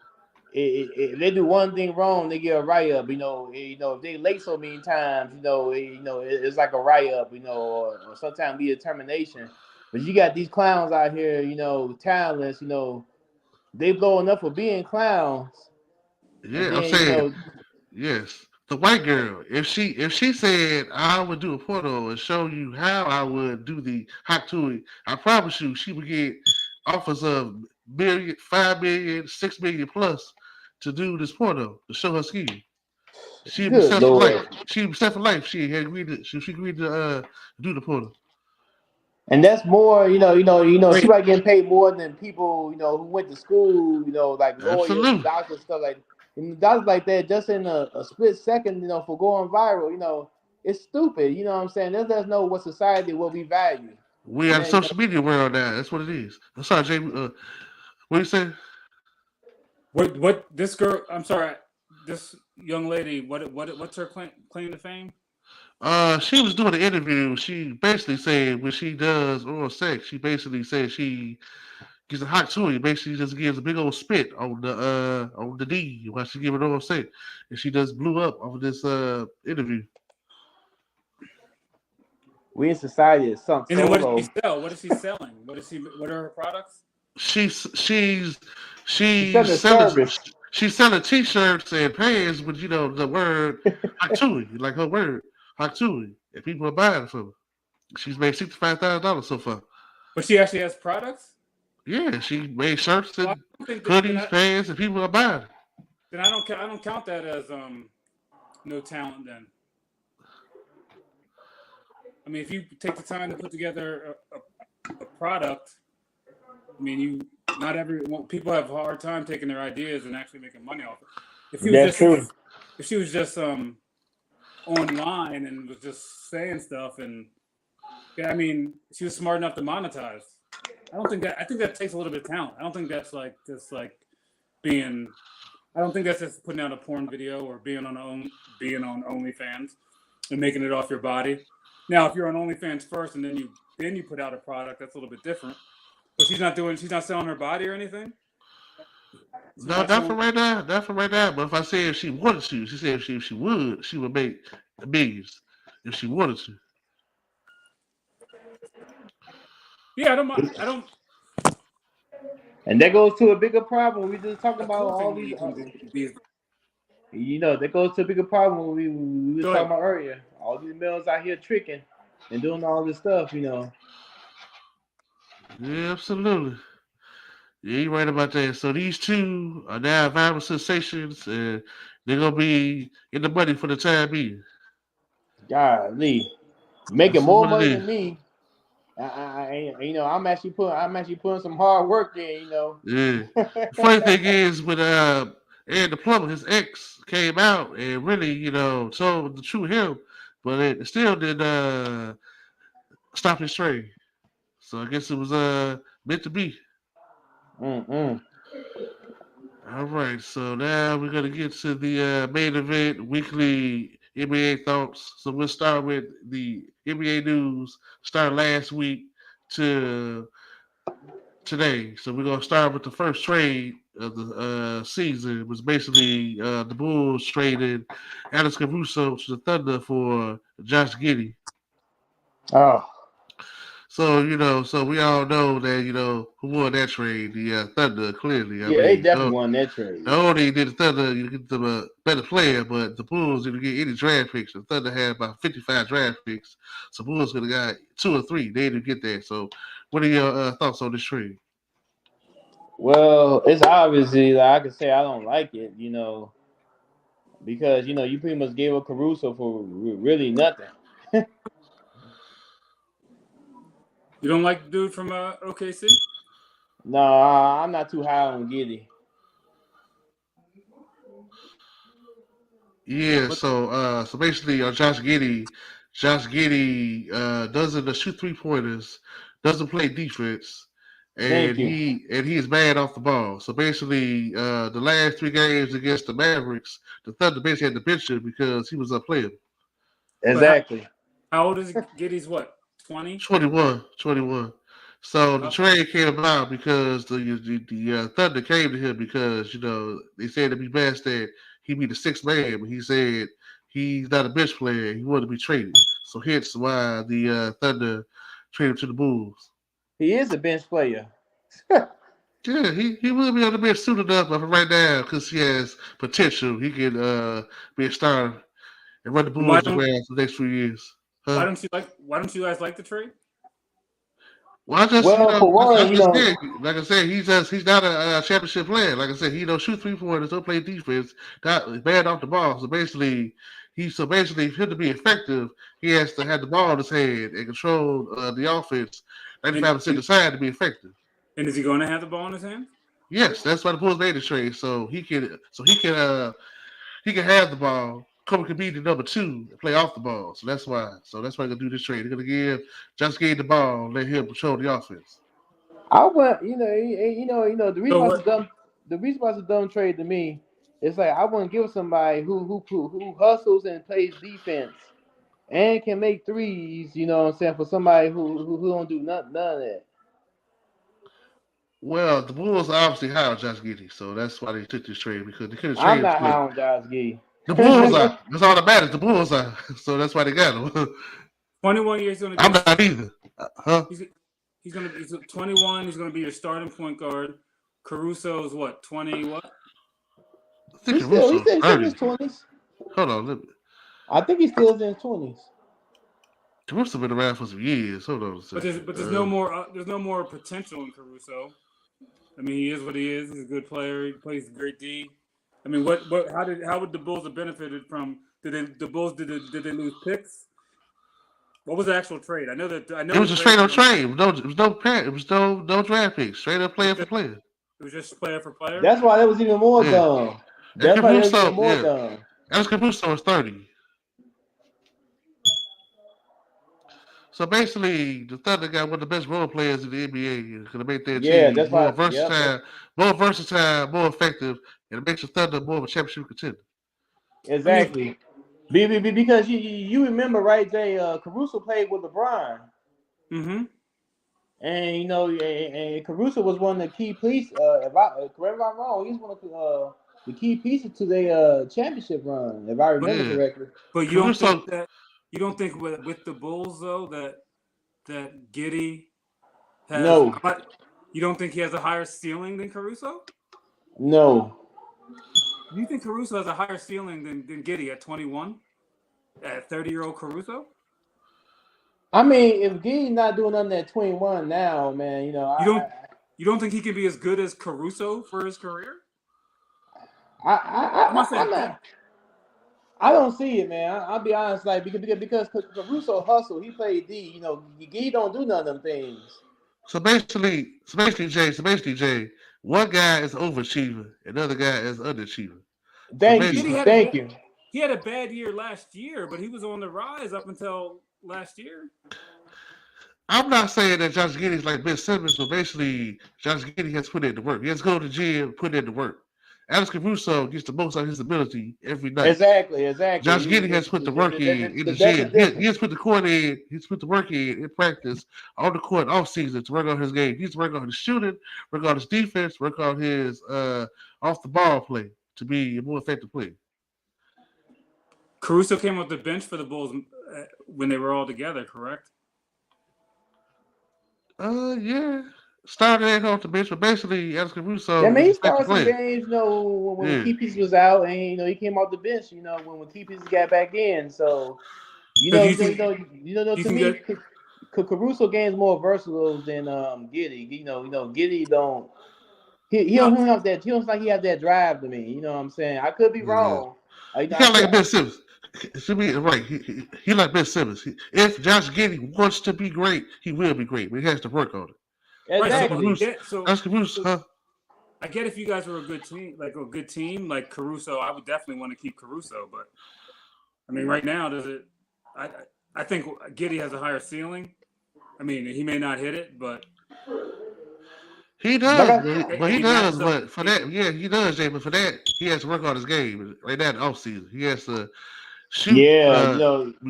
if they do one thing wrong, they get a write up. If they late so many times, it's like a write up. Or sometimes be a termination. But you got these clowns out here, talentless. They blowing up for being clowns, and Yeah, I'm then saying yes. The white girl, if she said I would do a porno and show you how I would do the hot tui, I promise you she would get offers of million, 5 million, 6 million plus to do this porno to show her skill. She'd be Good set for Lord. life. She'd be set for life. She agreed to do the portal. And that's more, she Wait, might get paid more than people, who went to school, like lawyers and Absolutely. doctors, stuff like and doctors like that, just in a split second, for going viral, it's stupid. You know what I'm saying? Let us know what society, what we value. We And got a then, social media world now. That's what it is. I'm sorry, Jamie. What you say? what this girl? I'm sorry, this young lady. What's her claim to fame? She was doing an interview. She basically said when she does oral sex, she basically said she gets a hot tootie. Basically, just gives a big old spit on the D while she giving oral sex, and she just blew up over this interview. we in society is something And then so what does low. she sell? What is she selling? What are her products? She's she's She's she's selling a selling service. she's selling t-shirts and pants with the word Haktui, like her word Haktui, and people are buying it from her. She's made $65,000 so far. But she actually has products. Yeah, she made shirts Well, I and don't think that, hoodies, pants, and people are buying it. then I don't count that as no talent. Then I mean, if you take the time to put together a product, I mean, people have a hard time taking their ideas and actually making money off it. That's true. If she was just online and was just saying stuff, and yeah, I mean, she was smart enough to monetize. I think that takes a little bit of talent. I don't think that's like just like being. I don't think that's just putting out a porn video or being on OnlyFans and making it off your body. Now, if you're on OnlyFans first and then you put out a product, that's a little bit different. But she's not selling her body or anything. No, not for right now. Not for right now. But if I say if she wanted to, she said if she would, she would make millions if she wanted to. Yeah, I don't mind. I don't. And that goes to a bigger problem. We just talking Of about course, all you these. can be. That goes to a bigger problem we were Go talking ahead. about earlier. All these males out here tricking and doing all this stuff. Yeah, absolutely. Yeah, you're right about that. So these two are now viral sensations, and they're gonna be in the money for the time being. Golly, making That's more what it money is. than me. I'm actually putting some hard work in. Yeah. The funny thing is, when Ed the plumber, his ex came out and really, told the true him, but it still did stop his train. So I guess it was meant to be. Mm-mm. All right, so now we're gonna get to the main event, weekly NBA thoughts. So we'll start with the NBA news. Start last week to today. So we're gonna start with the first trade of the season. It was basically the Bulls traded Alex Caruso to the Thunder for Josh Giddey. Oh, So we all know that who won that trade, the Thunder. Clearly, I yeah, they mean, definitely won that trade. not only did the Thunder get them a better player, but the Bulls didn't get any draft picks. The Thunder had about 55 draft picks, so Bulls could have got 2 or 3. They didn't get that. So, what are your thoughts on this trade? Well, it's obviously like I can say I don't like it, because you pretty much gave up Caruso for really nothing. You don't like the dude from OKC? No, I'm not too high on Giddy. Yeah, so basically, Josh Giddey doesn't shoot 3-pointers, doesn't play defense, and Thank you. he is bad off the ball. So basically, the last 3 games against the Mavericks, the Thunder basically had to bench him because he was unplayable. Exactly. How old is Giddy's? What, 20? 21. So the trade came about because the Thunder came to him because they said it'd be best that he be the 6th man, but he said he's not a bench player. He wanted to be traded. So hence why the Thunder traded him to the Bulls. He is a bench player. Yeah, he will be on the bench soon enough, but for right now, because he has potential, he can be a star and run the Bulls around for the next few years. Why don't you guys like the trade? Well, I just Well, for I one, you just know, said, like I said, he's not a championship player. Like I said, he don't shoot 3-pointers, don't play defense, got bad off the ball. So basically, for him to be effective, he has to have the ball in his hand and control the offense 95% of the time to be effective. And is he going to have the ball in his hand? Yes, that's why the Bulls made the trade, so he can have the ball. Kobe can be the number 2 and play off the ball. So that's why. So that's why they're gonna do this trade. They're gonna give Josh Giddey the ball, let him control the offense. I want the reason So why what? it's a dumb trade to me. It's like I want to give somebody who hustles and plays defense and can make threes. You know what I'm saying, for somebody who don't do none of that. Well, the Bulls obviously hired Josh Giddey, so that's why they took this trade because they could have I'm traded not high split. on Josh Giddey. The Bulls are. That's all that matters. The Bulls are. So that's why they got him. 21 years going to be. I'm not either. Huh? He's 21. He's going to be your starting point guard. Caruso's what? 20 what? I think He's still in 30. his 20s. Hold on. I think he's still in his 20s. Caruso been around for some years. Hold on a second. But there's no more potential in Caruso. I mean, he is what he is. He's a good player. He plays great D. I mean, how would the Bulls have benefited from? Did they lose picks? What was the actual trade? I know It was a straight up trade. It was no draft picks. Straight up player for player. It was just player for player. That's why that was even more dumb. That's why that was even more dumb. Alex Caruso was 30. So basically, the Thunder got one of the best role players in the NBA. Going to make their team more versatile, more effective, and it makes the Thunder more of a championship contender. Exactly. Because you remember, right, Jay? Caruso played with LeBron. Mm-hmm. And and Caruso was one of the key pieces. Correct me if I'm wrong, he's one of the key pieces to their championship run, if I remember correctly. But you don't think with the Bulls though that Giddey has? No. You don't think he has a higher ceiling than Caruso? No. Do you think Caruso has a higher ceiling than Giddey at 21? At 30-year-old Caruso? I mean, if Giddey's not doing nothing at 21 now, man, you don't think he can be as good as Caruso for his career? I don't see it, man. I'll be honest, like because Caruso hustle, he played D. Giddey don't do none of them things. So basically, Jay, one guy is overachiever, another guy is underachiever. Thank you. He had a bad year last year, but he was on the rise up until last year. I'm not saying that Josh Giddey's like Ben Simmons, but basically Josh Giddey has put in the work. He has to go to the gym, put in the work. Alex Caruso gets the most out of his ability every night. Exactly. Josh Giddey has put the work in the gym. He has put the court in. He's put the work in practice, on the court, off season to work on his game. He's work on his shooting, work on his defense, work on his off the ball play to be a more effective player. Caruso came off the bench for the Bulls when they were all together, correct? Yeah. Started off the bench, but basically, Alex Caruso. Yeah, man, he started some games, when Key Pieces was out, and he came off the bench, when Key Pieces got back in. So, to me, Caruso game's more versatile than Giddey. Giddey don't. He don't have that. He don't like he has that drive to me. You know what I'm saying? I could be wrong. He kind of like Ben Simmons. It should be right. He like Ben Simmons. If Josh Giddey wants to be great, he will be great, but he has to work on it. Exactly. That's Caruso. Huh? I get if you guys were a good team like Caruso, I would definitely want to keep Caruso. But I mean, right now, I think Giddey has a higher ceiling. I mean, he may not hit it, but he does. But for that, yeah, he does, Jay. But for that, he has to work on his game right now in the offseason. He has to shoot.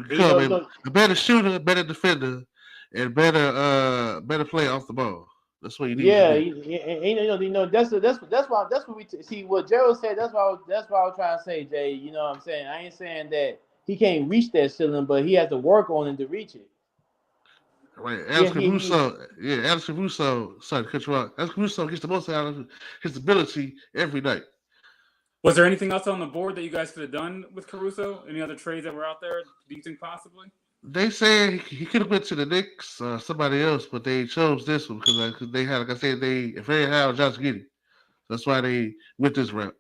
Become a better shooter, better defender, and better player off the ball. That's what you need. That's what we see. What Gerald said. That's what I was trying to say, Jay. You know what I'm saying? I ain't saying that he can't reach that ceiling, but he has to work on it to reach it. Right, Alex Caruso. Sorry to cut you off. Alex Caruso gets the most out of his ability every night. Was there anything else on the board that you guys could have done with Caruso? Any other trades that were out there? Do you think possibly? They said he could have went to the Knicks, somebody else, but they chose this one because they had, like I said, they very high on Josh Giddey. That's why they went this route.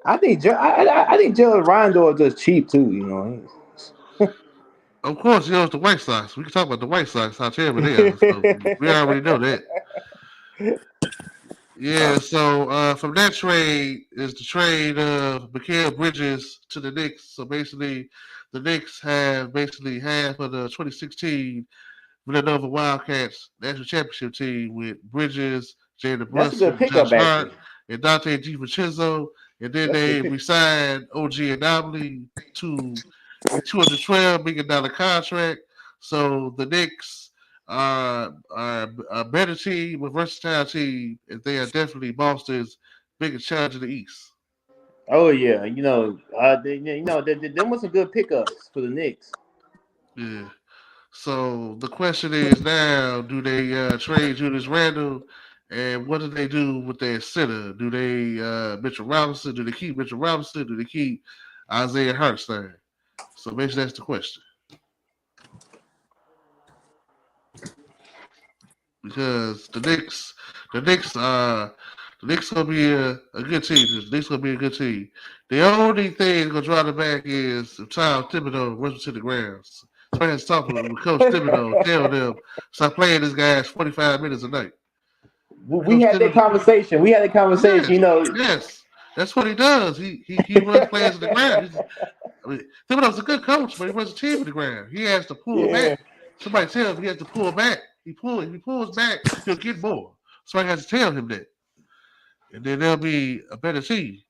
I think I think Jalen Rondo is just cheap too. Of course, it's the White Sox. We can talk about the White Sox, how terrible they are. So we already know that. Yeah, so from that trade is the trade of Mikal Bridges to the Knicks. So basically, the Knicks have basically half of the 2016 Villanova Wildcats national championship team with Bridges, Jalen That's a good Brunson, Josh pickup, Hart, actually. and Dante DiVincenzo. And then That's a good they pick. re-signed OG Anomaly to a $212 million contract. So the Knicks are a better team, a versatile team, and they are definitely Boston's biggest challenge in the East. Oh yeah, them was some good pickups for the Knicks. Yeah. So the question is now: do they trade Julius Randle, and what do they do with their center? Do they Mitchell Robinson? Do they keep Mitchell Robinson? Do they keep Isaiah Hartenstein? So basically, that's the question. Because the Knicks gonna be a good team. The Knicks gonna be a good team. The only thing gonna draw them back is if Tom Thibodeau runs to the ground. Somebody has to talk with Coach Thibodeau, tell them stop playing this guy's 45 minutes a night. We Coach had that Thibodeau, conversation. We had that conversation. yes, yes, that's what he does. He runs players to the ground. I mean, Thibodeau's a good coach, but he runs a team to the ground. He has to pull back. Yeah, Somebody tell him he has to pull back. If he pulls back, he'll get more. Somebody has to tell him that, and then there'll be a better team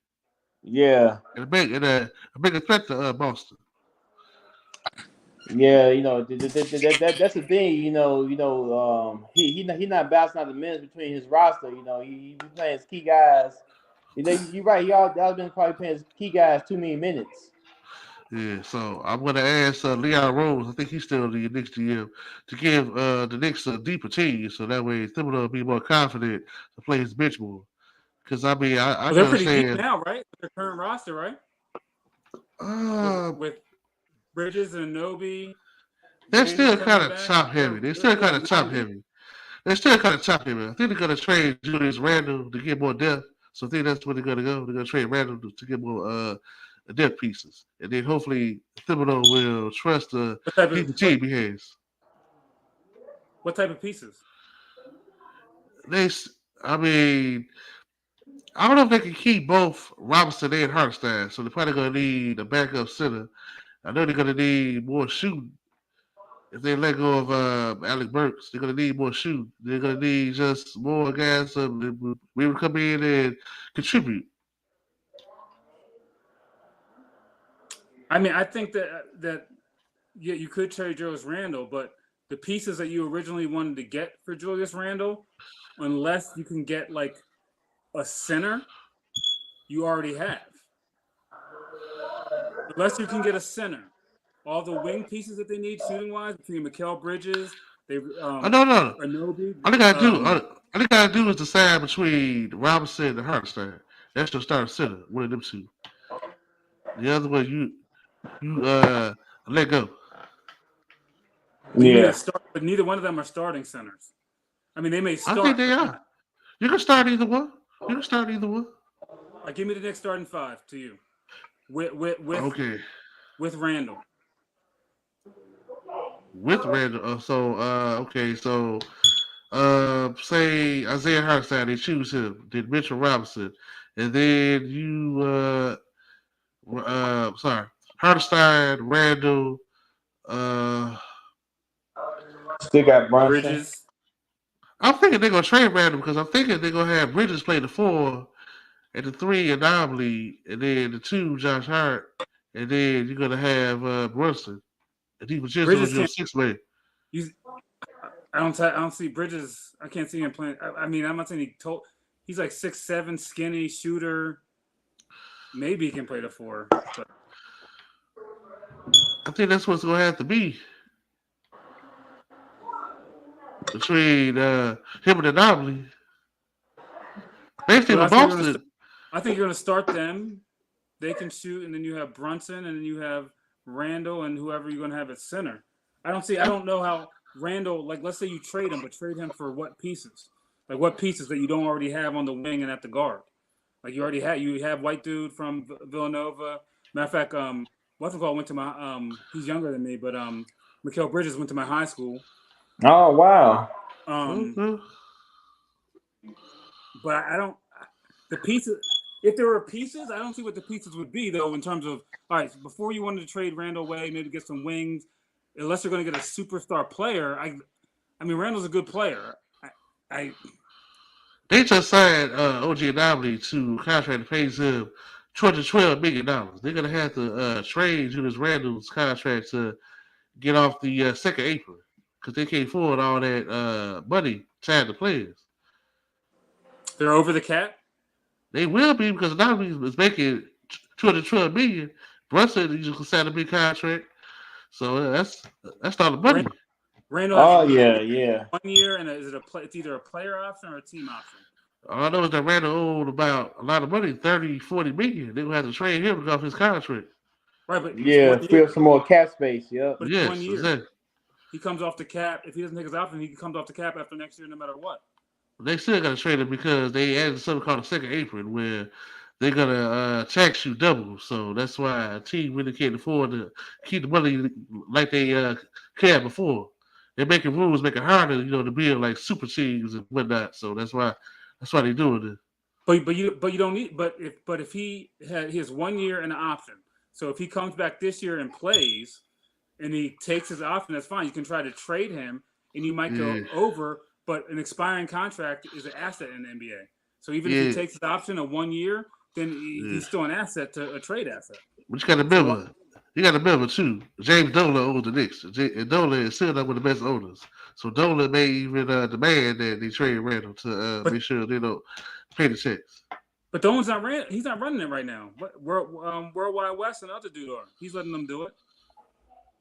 yeah, and a bigger threat to Boston. yeah. That's the thing. He not bouncing out the minutes between his roster. He playing his key guys. You're right. He all been probably playing his key guys too many minutes. Yeah, so I'm gonna ask Leon Rose. I think he's still the Knicks GM to give the Knicks a deeper team, so that way Thibodeau will be more confident to play his bench more. Because I mean, I Well, can they're pretty deep understand. now, right? With their current roster, right? Uh, With Bridges and Anobi, they're Randall still kind coming of back, top heavy. They're still kind of top heavy. They're still kind of top heavy. I think they're gonna trade Julius Randle to get more depth. So I think that's where they're gonna go. They're gonna trade Randle to get more depth pieces, and then hopefully Thibodeau will trust the What type of deeper team he has. what type of pieces? They, I mean, I don't know if they can keep both Robinson and Hartenstein, so they're probably gonna need a backup center. I know they're gonna need more shooting. If they let go of Alec Burks, they're gonna need more shooting. They're gonna need just more guys that will come in and contribute. I mean, I think that yeah, you could trade Julius Randle, but the pieces that you originally wanted to get for Julius Randle, unless you can get like a center, you already have. Unless you can get a center, all the wing pieces that they need shooting wise between Mikal Bridges, they I don't know. Anobi, All they gotta do, all they gotta do is decide between Robinson and Hartenstein. That's your starting center. One of them two. The other one, you let go. you need a Yeah, start, but neither one of them are starting centers. I mean, they may I think start, they but are. You can start either one. You can start either one. give me the next starting five to you with Okay. Randle. With Randall. Okay, so say Isaiah Hartenstein, they choose him, then Mitchell Robinson, and then sorry, Hartenstein, Randall, uh, still got Brunson. Bridges. I'm thinking they're gonna trade Randall because I'm thinking they're gonna have Bridges play the 4 and the 3 Anomaly, and then the 2 Josh Hart, and then you're gonna have Brunson, and he was just Bridges on your can't. 6 man. You, I don't see Bridges. I can't see him playing. I mean, I'm not saying he's like 6'7", skinny shooter. Maybe he can play the 4. But I think that's what's gonna have to be between him and Anomaly. Basically, but with Boston, I think you're gonna start them. They can shoot, and then you have Brunson, and then you have Randall, and whoever you're gonna have at center. I don't know how Randall, like, let's say you trade him, but trade him for what pieces? Like, what pieces that you don't already have on the wing and at the guard? Like, you have white dude from Villanova. Matter of fact, what's it called? Went to my he's younger than me, but Mikal Bridges went to my high school. Oh wow. Mhm. But I don't the pieces. If there were pieces, I don't see what the pieces would be though. In terms of all right, before you wanted to trade Randall away, maybe get some wings. Unless you're going to get a superstar player, I mean Randall's a good player. They just signed OG Anomaly to a contract that pays him $212 million. They're gonna have to trade Julius Randle's contract to get off the second apron because they can't afford all that money tied to players. They're over the cap. They will be because Anomaly is making $212 million. Brunson you just signed a big contract, so that's all the money. Randall. Oh yeah. 1 year, and it's either a player option or a team option. All I know is that Randall owed about a lot of money, 30, 40 million. They gonna have to trade him off his contract. Right, but Yeah, feel some more cap space. Yep. But Yes, 1 year. exactly. He comes off the cap. If he doesn't take his option, he comes off the cap after next year, no matter what. They still got to trade him because they added something called a second apron where they're gonna tax you double. So that's why a team really can't afford to keep the money like they had before. They're making rules, making it harder, to build like super teams and whatnot. So that's why they're doing it. But you don't need. But if he has 1 year and an option, so if he comes back this year and plays, and he takes his option, that's fine. You can try to trade him, and you might go over. But an expiring contract is an asset in the NBA. So even if he takes his option of 1 year, then he's still an asset to a trade asset. But you got to remember too. James Dolan owns the Knicks. And Dolan is still not one of the best owners. So Dolan may even demand that they trade Randall to make sure they don't pay the checks. But Dolan's not he's not running it right now. Worldwide West and other dude are. He's letting them do it.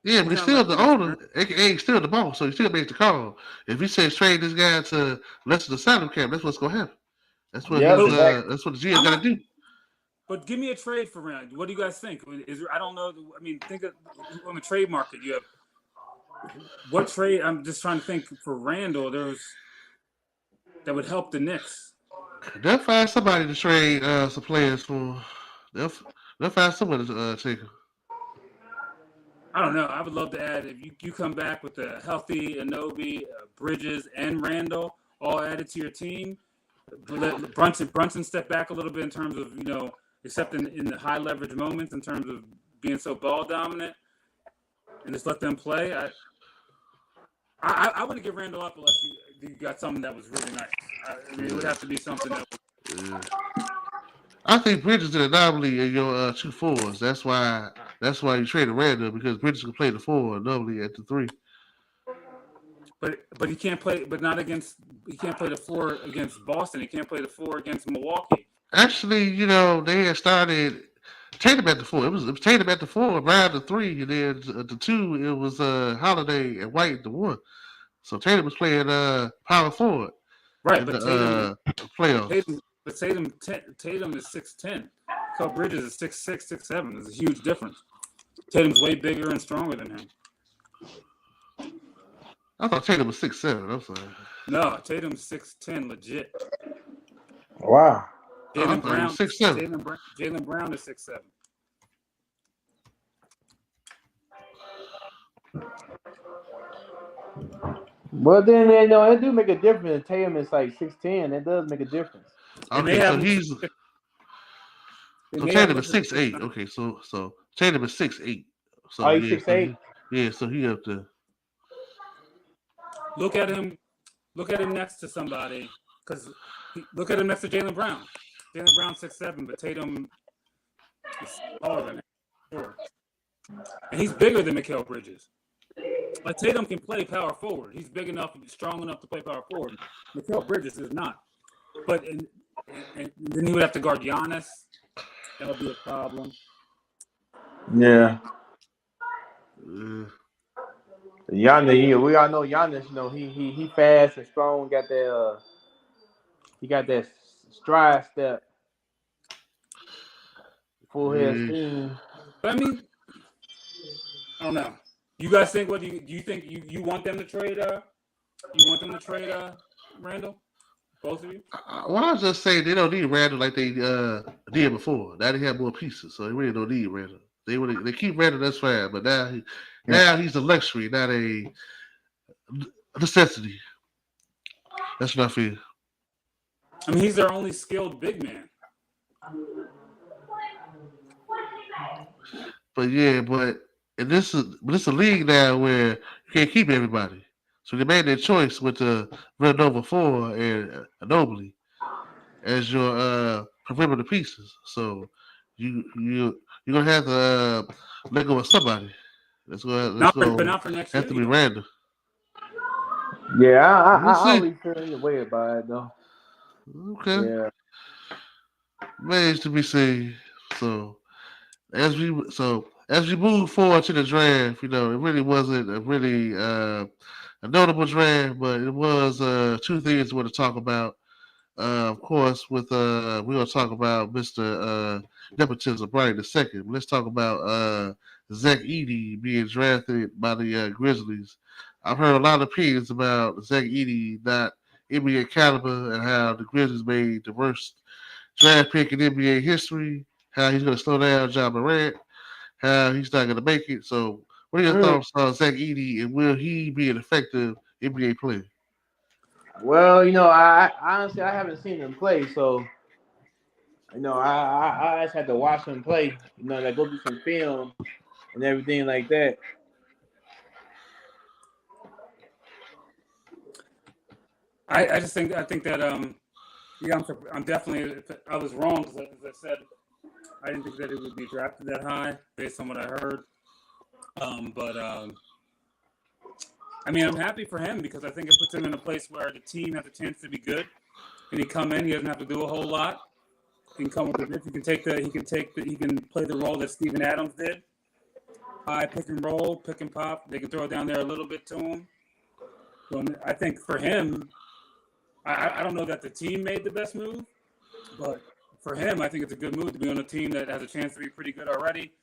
Yeah, but he's still the owner, aka still the boss, so he still makes the call. If he says trade this guy to less than the salary cap, that's what's gonna happen. That's what that's what the GM gotta do. But give me a trade for Randall. What do you guys think? I don't know. I mean, think of on the trade market. You have what trade? I'm just trying to think for Randall. That would help the Knicks. They'll find somebody to trade some players for. They'll find somebody to take him. I don't know. I would love to add if you come back with a healthy Anobi, Bridges, and Randall all added to your team. Let Brunson step back a little bit in terms of except in the high leverage moments in terms of being so ball dominant, and just let them play. I wouldn't give Randall up unless you got something that was really nice. I mean, it would have to be something that. I think Bridges an anomaly in your 2 4s. That's why you traded Randall because Bridges can play the 4 normally at the 3. But he can't play. But not against. He can't play the 4 against Boston. He can't play the 4 against Milwaukee. Actually, they had started Tatum at the 4. It was Tatum at the 4, Brown the 3, and then the 2 it was Holiday and White the 1. So Tatum was playing power forward. Right, but the playoffs. Tatum is 6'10". Carl Bridges is 6'6", 6'7". There's a huge difference. Tatum's way bigger and stronger than him. I thought Tatum was 6'7". I'm sorry. No, Tatum's 6'10", legit. Wow. Jaylen Brown 6'7". Jaylen Brown is 6'7". Well, then it do make a difference. Tatum is like 6'10". It does make a difference. Okay, so Tatum is 6'8". Okay, so Tatum is 6'8". So he's 6'8". Yeah, so he up there. Look at him next to somebody, because look at him next to Jaylen Brown. Jaylen Brown 6'7", but Tatum is taller than him. Sure. And he's bigger than Mikal Bridges. Like Tatum can play power forward. He's big enough and strong enough to play power forward. Mikal Bridges is not. But and then he would have to guard Giannis. That would be a problem. Yeah. Giannis, we all know Giannis. He fast and strong. Got that. He got that stride step. Full head steam. But I mean, don't know. You guys think? What do you think? You want them to trade? You want them to trade Randall? Both of you? Well, I was just saying they don't need Randall like they did before. Now they have more pieces, so they really don't need Randall. They keep Randall, that's fine, but now he's a luxury, not a necessity. That's what I feel. I mean, he's their only skilled big man. But this is a league now where you can't keep everybody. So they made their choice with the Villanova 4 and Nobly as your perimeter pieces. So you're gonna have to let go of somebody. Let's go. But not for next year. Have to be random. Yeah, I We'll see. always feel the way about it though. Okay. Yeah. Remains to be seen. So as we move forward to the draft, it really wasn't a really a notable draft, but it was two things we want to talk about. Of course, we're gonna talk about Mr. Nepotism Bryant II. Let's talk about Zach Edey being drafted by the Grizzlies. I've heard a lot of opinions about Zach Edey not NBA caliber and how the Grizzlies made the worst draft pick in NBA history, how he's going to slow down Ja Morant, how he's not going to make it. So, what are your thoughts on Zach Edey, and will he be an effective NBA player? Well, I honestly I haven't seen him play, so I just had to watch him play. Like go through some film and everything like that. I think that I'm definitely I was wrong because as I said I didn't think that it would be drafted that high based on what I heard. I mean, I'm happy for him because I think it puts him in a place where the team has a chance to be good. And he come in, he doesn't have to do a whole lot. He can come with the he can play the role that Steven Adams did. High pick and roll, pick and pop. They can throw it down there a little bit to him. So I think for him, I don't know that the team made the best move, but for him, I think it's a good move to be on a team that has a chance to be pretty good already.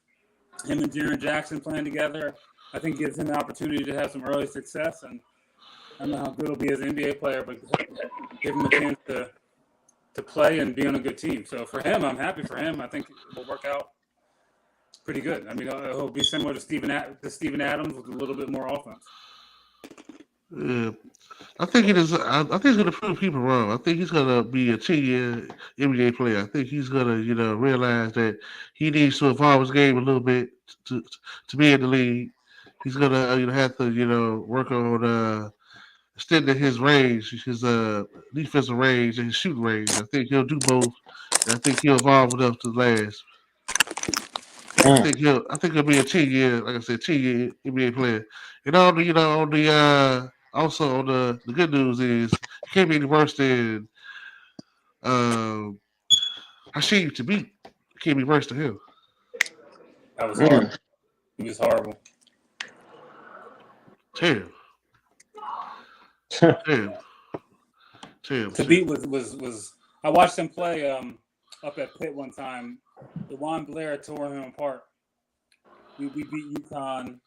Him and Jaren Jackson playing together, I think gives him the opportunity to have some early success. And I don't know how good he'll be as an NBA player, but give him a chance to play and be on a good team. So for him, I'm happy for him. I think it will work out pretty good. I mean, he'll be similar to Steven Adams with a little bit more offense. Yeah. I think he's going to prove people wrong. I think he's going to be a 10-year NBA player. I think he's going to, realize that he needs to evolve his game a little bit to be in the league. He's going to, have to, work on extending his range, his defensive range and his shooting range. I think he'll do both. And I think he'll evolve enough to last. I think he'll be a 10-year, like I said, 10-year NBA player. And also on the good news is he can't be any worse than Hasheem Thabeet. He can't be worse than him. That was hard. He was horrible. Terrible. Thabeet was. I watched him play up at Pitt one time. DeJuan Blair tore him apart. We beat UConn.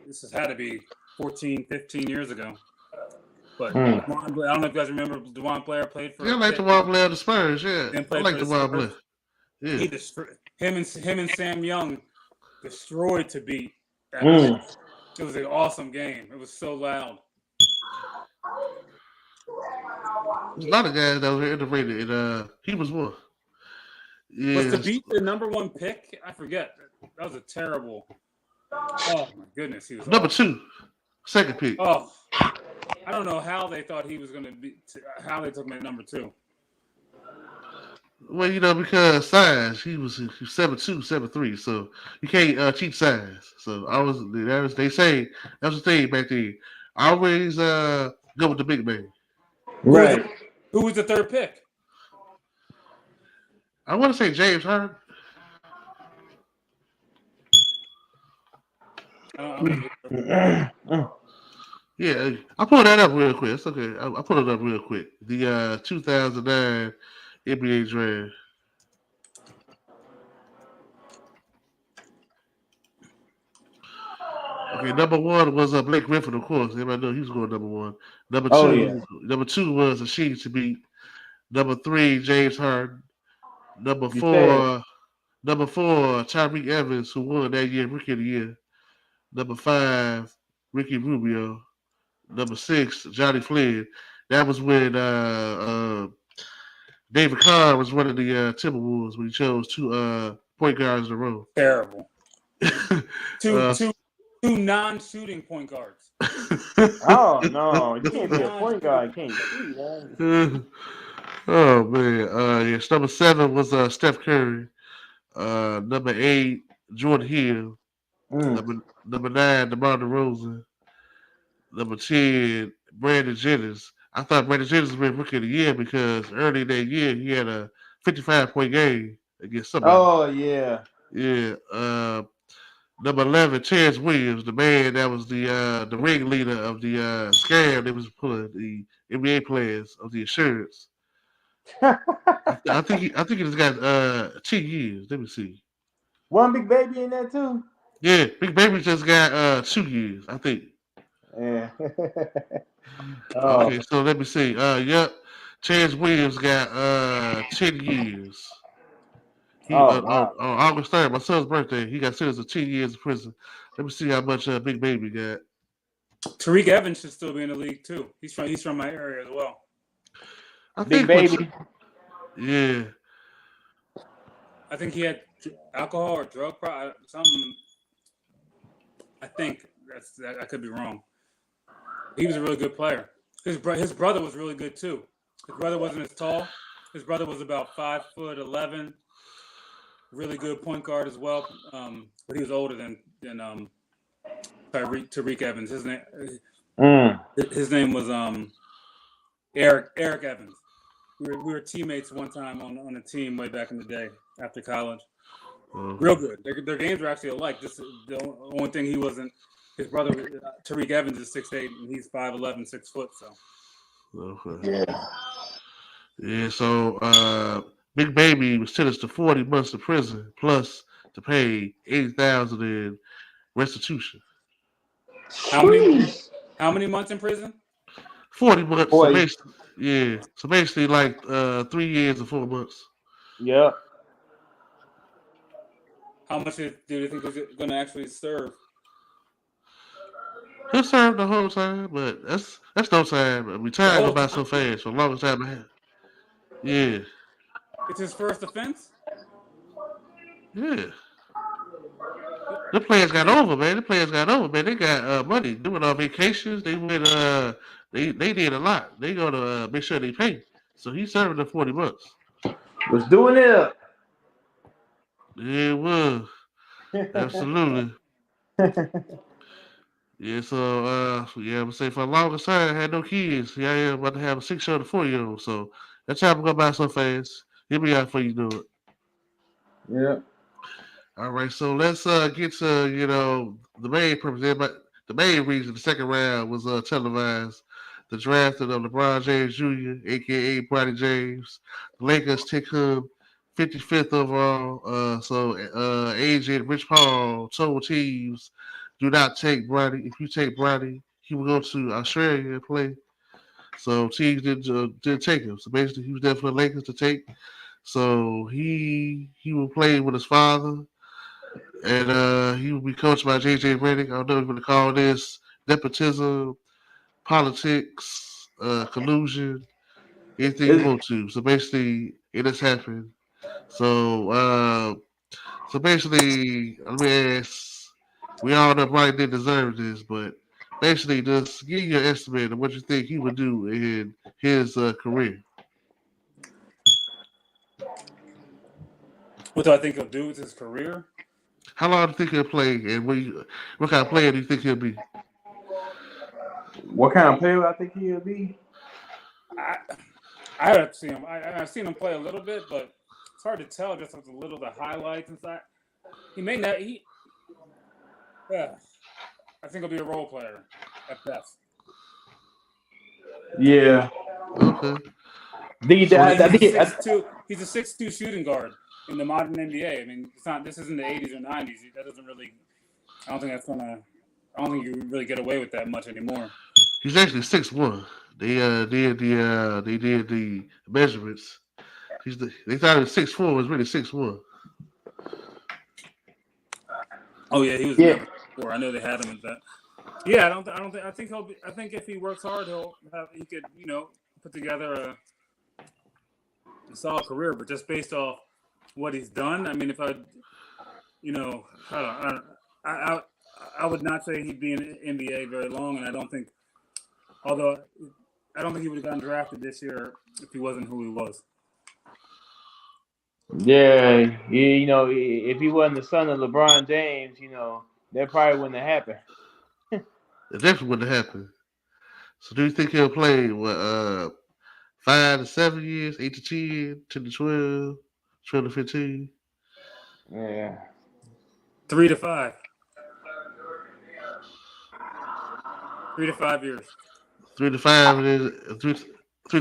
This has had to be 14, 15 years ago. But DeJuan Blair, I don't know if you guys remember DeJuan Blair played for. Yeah, I like DeJuan Blair the Spurs. Yeah, I like DeJuan Blair. Yeah, he destroyed him and Sam Young destroyed Thabeet. It was an awesome game. It was so loud. There's a lot of guys that were underrated, and he was one. Yeah. Was Thabeet the number one pick? I forget. That was a terrible. Oh my goodness, he was number awesome. 2, second pick. Oh, I don't know how they thought he was going to be. How they took him at number 2. Well, because size, he was 7'2", 7'3", so you can't cheat size. So they say that was the thing back then. I always go with the big man. Right. Who was the third pick? I want to say James Harden. Yeah, I'll pull that up real quick. It's okay. I'll pull it up real quick. The 2009 NBA draft. Okay, number one was Blake Griffin, of course. Everybody know he was going number one. Number Oh two, yeah, number two was Asheed to beat. Number three, James Harden. Number you said four, number four, Tyreek Evans, who won that year, Rookie of the Year. Number five, Ricky Rubio. Number six, Johnny Flynn. That was when David Carr was running the Timberwolves when he chose two point guards in a row. Terrible. Two Uh, non-shooting point guards. oh no, you can't be a point guard. Can't shoot, man. Oh man, yes. Number seven was Steph Curry. Number eight, Jordan Hill. Number nine, DeMar DeRozan. Number 10, Brandon Jennings. I thought Brandon Jennings was Rookie of the Year because early that year he had a 55-point game against somebody. Oh yeah. Yeah. Number 11, Terrence Williams, the man that was the ringleader of the scam that was pulling the NBA players of the insurance. I think he just got 10 years. Let me see. One Big Baby in there too. Yeah, Big Baby just got 2 years, I think. Yeah. Okay, so let me see. Yep. Terrence Williams got 10 years. He, wow. on August 3rd, my son's birthday, he got sentenced to 10 years in prison. Let me see how much Big Baby got. Tariq Evans should still be in the league too. He's from my area as well. I Big think Baby. Yeah. I think he had alcohol or drug problem, something. I think I could be wrong. He was a really good player. His brother was really good too. His brother wasn't as tall. His brother was about 5'11". Really good point guard as well. But he was older than Tariq Evans. His name was Eric Evans. We were teammates one time on a team way back in the day after college. Real good. Their games were actually alike. Just the only thing he wasn't. His brother Tariq Evans is 6'8" and he's 5'11", 6 foot. So. Okay. Yeah. So Big Baby was sentenced to 40 months in prison plus to pay $80,000 in restitution. How many months in prison? 40 months. 40. So basically, like 3 years and 4 months. Yep. How much do you think is going to actually serve? He'll serve the whole time, but that's no time. I mean, time go by so fast. For the longest time I had. Yeah. It's his first offense? Yeah. The players got over, man. They got money. They went on vacations. They went. They did a lot. They gonna make sure they pay. So he's serving the 40 months. Was doing it up. Yeah, it was. Absolutely. Yeah, so I'm gonna say for the longest time I had no kids. Yeah, I am about to have a 6-year-old and 4-year-old. So that time go by so fast. He'll be out before you do it. Yeah. All right, so let's get to the main purpose. The main reason the second round was televised. The drafting of LeBron James Jr., aka Bronny James. The Lakers take him 55th overall. So agent Rich Paul told teams, do not take Bronny. If you take Bronny, he will go to Australia and play. So teams didn't take him. So basically, he was there for the Lakers to take. So he will play with his father, and he will be coached by J.J. Redick. I don't know if you want to call this nepotism, politics, collusion, anything you want to. So basically, it has happened. So basically, let me ask. We all know Bronny didn't deserve this, but basically, just give you an estimate of what you think he would do in his career. What do I think he'll do with his career? How long do you think he'll play, and what kind of player do you think he'll be? What kind of player I think he'll be? I have to see him. I've seen him play a little bit, but it's hard to tell just with a little of the highlights and stuff. He may not. Yeah, I think he'll be a role player at best. Yeah. Okay. He's a 6'2" shooting guard in the modern NBA. I mean, this isn't the 80s or 90s. That doesn't really. I don't think that's gonna I don't think you really get away with that much anymore. He's actually 6'1". They did the measurements. They thought it was 6'4", it was really 6'1". Oh yeah, he was Yeah. never 4. I know they had him at that. Yeah, I don't think. I think he'll be. I think if he works hard, he could put together a solid career. But just based off what he's done, I mean, if I I would not say he'd be in the NBA very long, and I don't think he would have gotten drafted this year if he wasn't who he was. Yeah, if he wasn't the son of LeBron James, that probably wouldn't have happened. It definitely wouldn't have happened. So do you think he'll play 5 to 7 years, 8 to 10, 10 to 12, 12 to 15? Yeah. 3 to 5. 3 to 5 years. 3 to 5, and then 3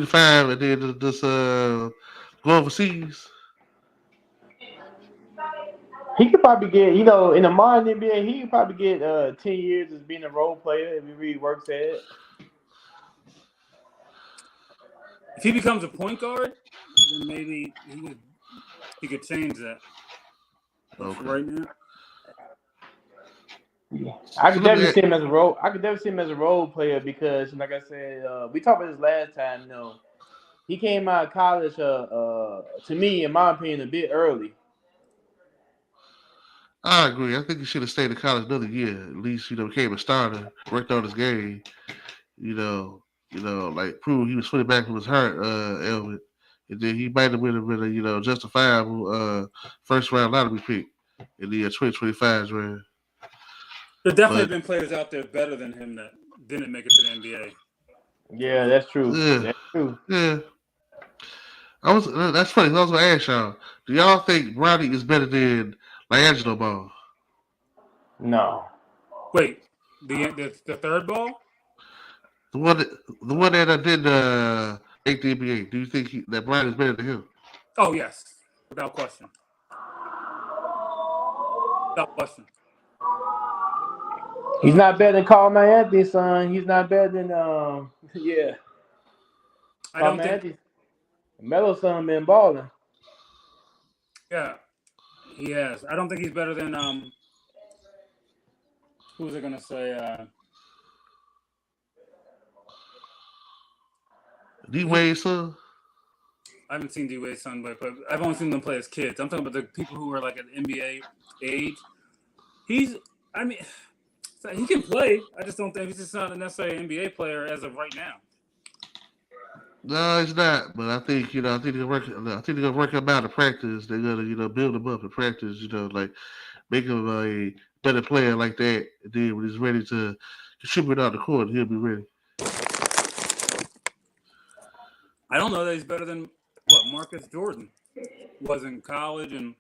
to 5, and then just go overseas. He could probably get, in the modern NBA, he could probably get 10 years as being a role player if he really works at it. If he becomes a point guard, then maybe he could change that. Okay. Right now, I could definitely see him as a role. I could definitely see him as a role player because, like I said, we talked about this last time. He came out of college. To me, in my opinion, a bit early. I agree. I think he should have stayed in college another year. At least, became a starter, worked on his game. Like prove he was fully back from his heart ailment, and then he might have been a justifiable first round lottery pick in the 2025 draft. There definitely have been players out there better than him that didn't make it to the NBA. Yeah, that's true. Yeah. That's true. Yeah. That's funny. I was gonna ask y'all, do y'all think Bronny is better than LiAngelo Ball? No. Wait, the third ball? The one that did make the NBA. Do you think that Bronny is better than him? Oh yes, without question. Without question. He's not better than Carl Anthony's son. He's not better than yeah. I don't think Melo's son been balling. Yeah, he has. I don't think he's better than who was I gonna say? D-Wade's son? I haven't seen D-Wade's son, but I've only seen them play as kids. I'm talking about the people who are like at NBA age. He can play. I just don't think he's just not necessarily an NBA player as of right now. No, it's not. But I think they're gonna work him out in practice. They're gonna build him up in practice. Like make him a better player like that. And then when he's ready to contribute on the court, he'll be ready. I don't know that he's better than Marcus Jordan was in college and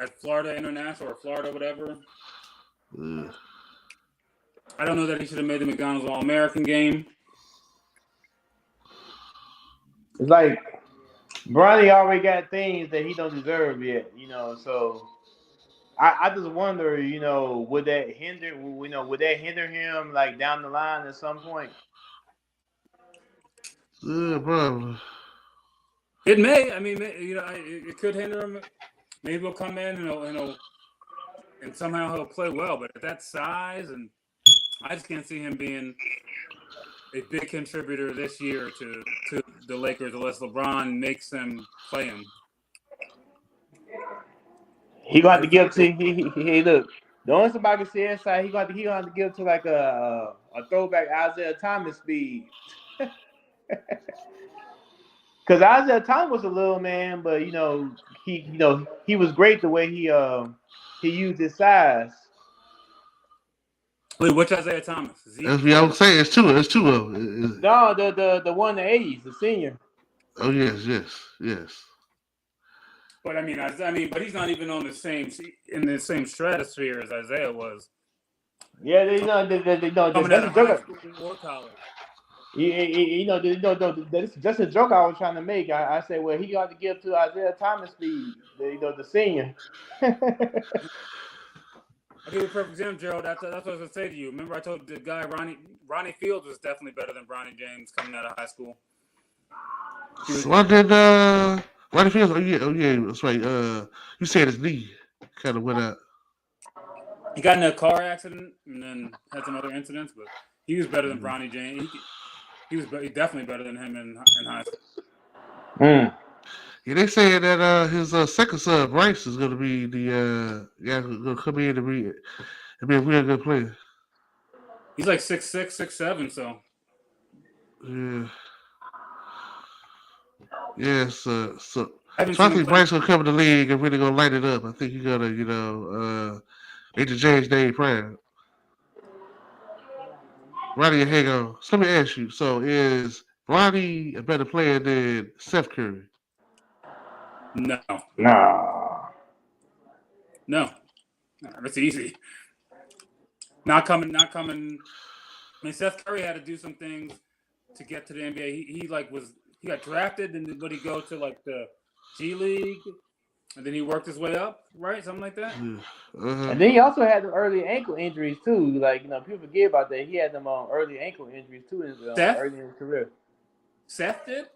at Florida International or Florida whatever. I don't know that he should have made the McDonald's All-American game. It's like Bronny already got things that he don't deserve yet, So I just wonder, would that hinder him like down the line at some point? Yeah, probably. It may. I mean, it could hinder him. Maybe he'll come in and somehow he'll play well. But at that size, and I just can't see him being a big contributor this year to the Lakers unless LeBron makes them play him. He gonna have to give to he look. The only somebody can see inside, he gonna have to give to like a throwback Isaiah Thomas speed. Because Isaiah Thomas was a little man, but he was great the way he used his size. Wait, which Isaiah Thomas? That's what I was saying. It's two of them. No, the one in the 80s, the senior. Oh yes. But but he's not even in the same stratosphere as Isaiah was. Yeah, that's a joke I was trying to make. I said, well, he got to give to Isaiah Thomas speed, the senior. I'll give you a perfect example, Gerald. That's what I was going to say to you. Remember I told the guy Ronnie Fields was definitely better than Bronny James coming out of high school. So what did Ronnie Fields? Oh yeah, that's right. You said his knee kind of went out. He got in a car accident and then had some other incidents, but he was better than Bronny James. He was definitely better than him in high school. Yeah, they saying that his second son Bryce is going to be the guy who's going to come in and be a real good player. He's like 6'6", 6'7", so. Yeah. Yeah, so I haven't I seen him think play. Bryce gonna come in the league and really gonna light it up. I think he's gonna, make the James Dane proud. Ronnie, hang on. So let me ask you. So is Ronnie a better player than Seth Curry? No. It's easy. Not coming. I mean, Seth Curry had to do some things to get to the NBA. He got drafted, and then would he go to like the G League, and then he worked his way up, right? Something like that. And then he also had the early ankle injuries too. Like people forget about that. He had them early ankle injuries too early in his career. Seth did.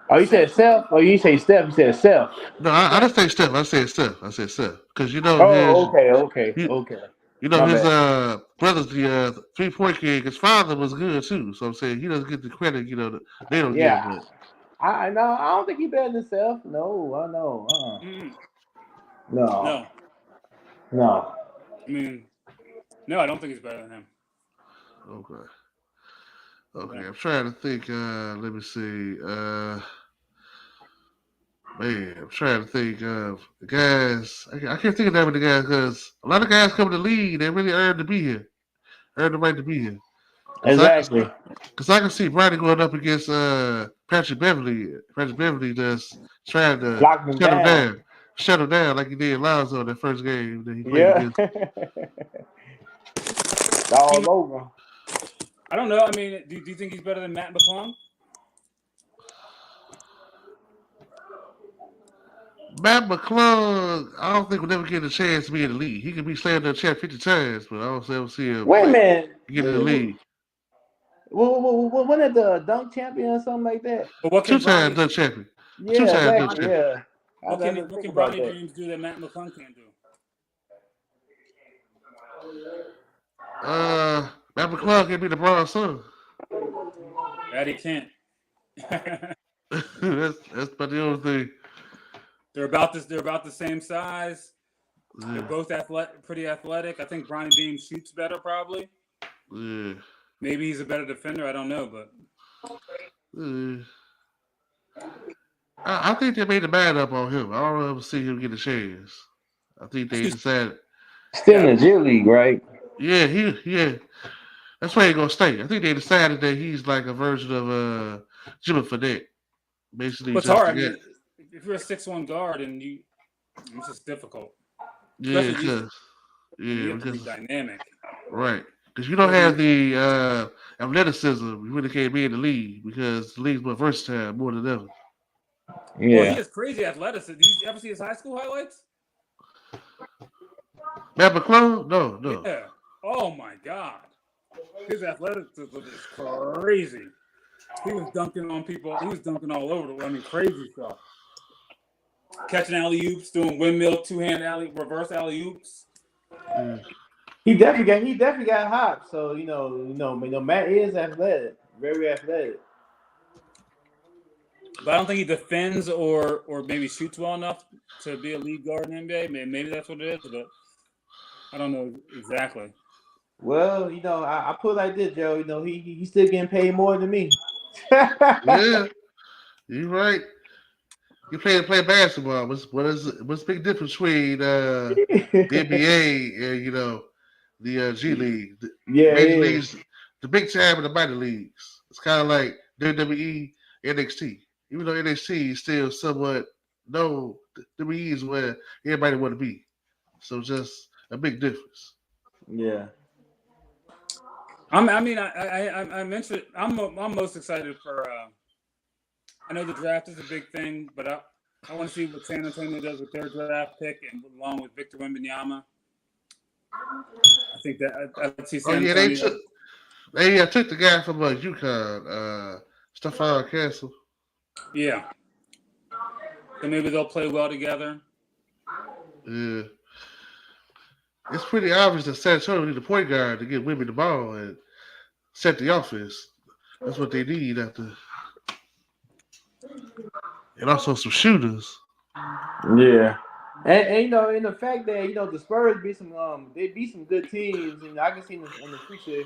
Oh, you said Seth? Or you say Steph? You said Seth. No, I didn't say Steph. I said Seth. Because you know Okay. You know My his bad. brother's the 3-point king. His father was good too. So I'm saying he doesn't get the credit. They don't give him. I don't think he's better than Seth. No, I know. No. I mean, no, I don't think he's better than him. Okay. I'm trying to think. Let me see. I'm trying to think of the guys. I can't think of that many guys because a lot of guys come to the league. They really earned to be here, earned the right to be here. Exactly. Because I can see Bronny going up against Patrick Beverly. Patrick Beverly just trying to shut him down like he did Lonzo in that first game that he played against. All over. I don't know. I mean, do you think he's better than Matt McClung? Matt McClung, I don't think will never get a chance to be in the league. He could be slammed in the chair 50 times, but I don't ever see him Wait a minute. Get in the league. Wasn't it the dunk champion or something like that? Two-time dunk champion. Yeah, Two-time dunk champion. Yeah. What can Bronny James do that Matt McClung can't do? Matt McClung can be the LeBron's son. That he can't. that's about the only thing. They're about the same size. Yeah. They're both pretty athletic. I think Bronny James shoots better, probably. Yeah. Maybe he's a better defender. I don't know, but I think they made the mind up on him. I don't ever see him get a chance. I think they decided. Still in the G League, right? Yeah. That's where he's gonna stay. I think they decided that he's like a version of Jimmy Fredette. Basically, it's hard. I mean, if you're a 6'1" guard and it's just difficult. Yeah, because you have to be dynamic. Right. Because you don't have the athleticism. You really can't be in the league because the league's more versatile more than ever. Yeah. Well, he has crazy athleticism. Did you ever see his high school highlights? Matt McClung? No. Yeah. Oh my God. His athleticism is crazy. He was dunking on people. He was dunking all over. Crazy stuff. Catching alley-oops, doing windmill, two-hand reverse alley-oops. He definitely got hot. So Matt is athletic, very athletic. But I don't think he defends or maybe shoots well enough to be a lead guard in the NBA. Maybe that's what it is, but I don't know exactly. Well, I put it like this, Joe. He's still getting paid more than me. Yeah, you're right. You play basketball. What's the big difference between the NBA and the G League? Major leagues, the big time and the minor leagues. It's kind of like WWE, NXT. Even though NXT is still somewhat known, WWE is where everybody want to be. So just a big difference. Yeah. I'm interested. I'm most excited for. I know the draft is a big thing, but I want to see what San Antonio does with their draft pick and along with Victor Wembanyama. I think that I'd see Oh San yeah, Antonio. they took the guy from UConn, Stephon Castle. Yeah. So maybe they'll play well together. Yeah, it's pretty obvious that San Antonio need a point guard to get Wimby the ball and set the offense. That's what they need after, and also some shooters. Yeah. And you know, in the fact that the Spurs beat some good teams, and I can see in the future,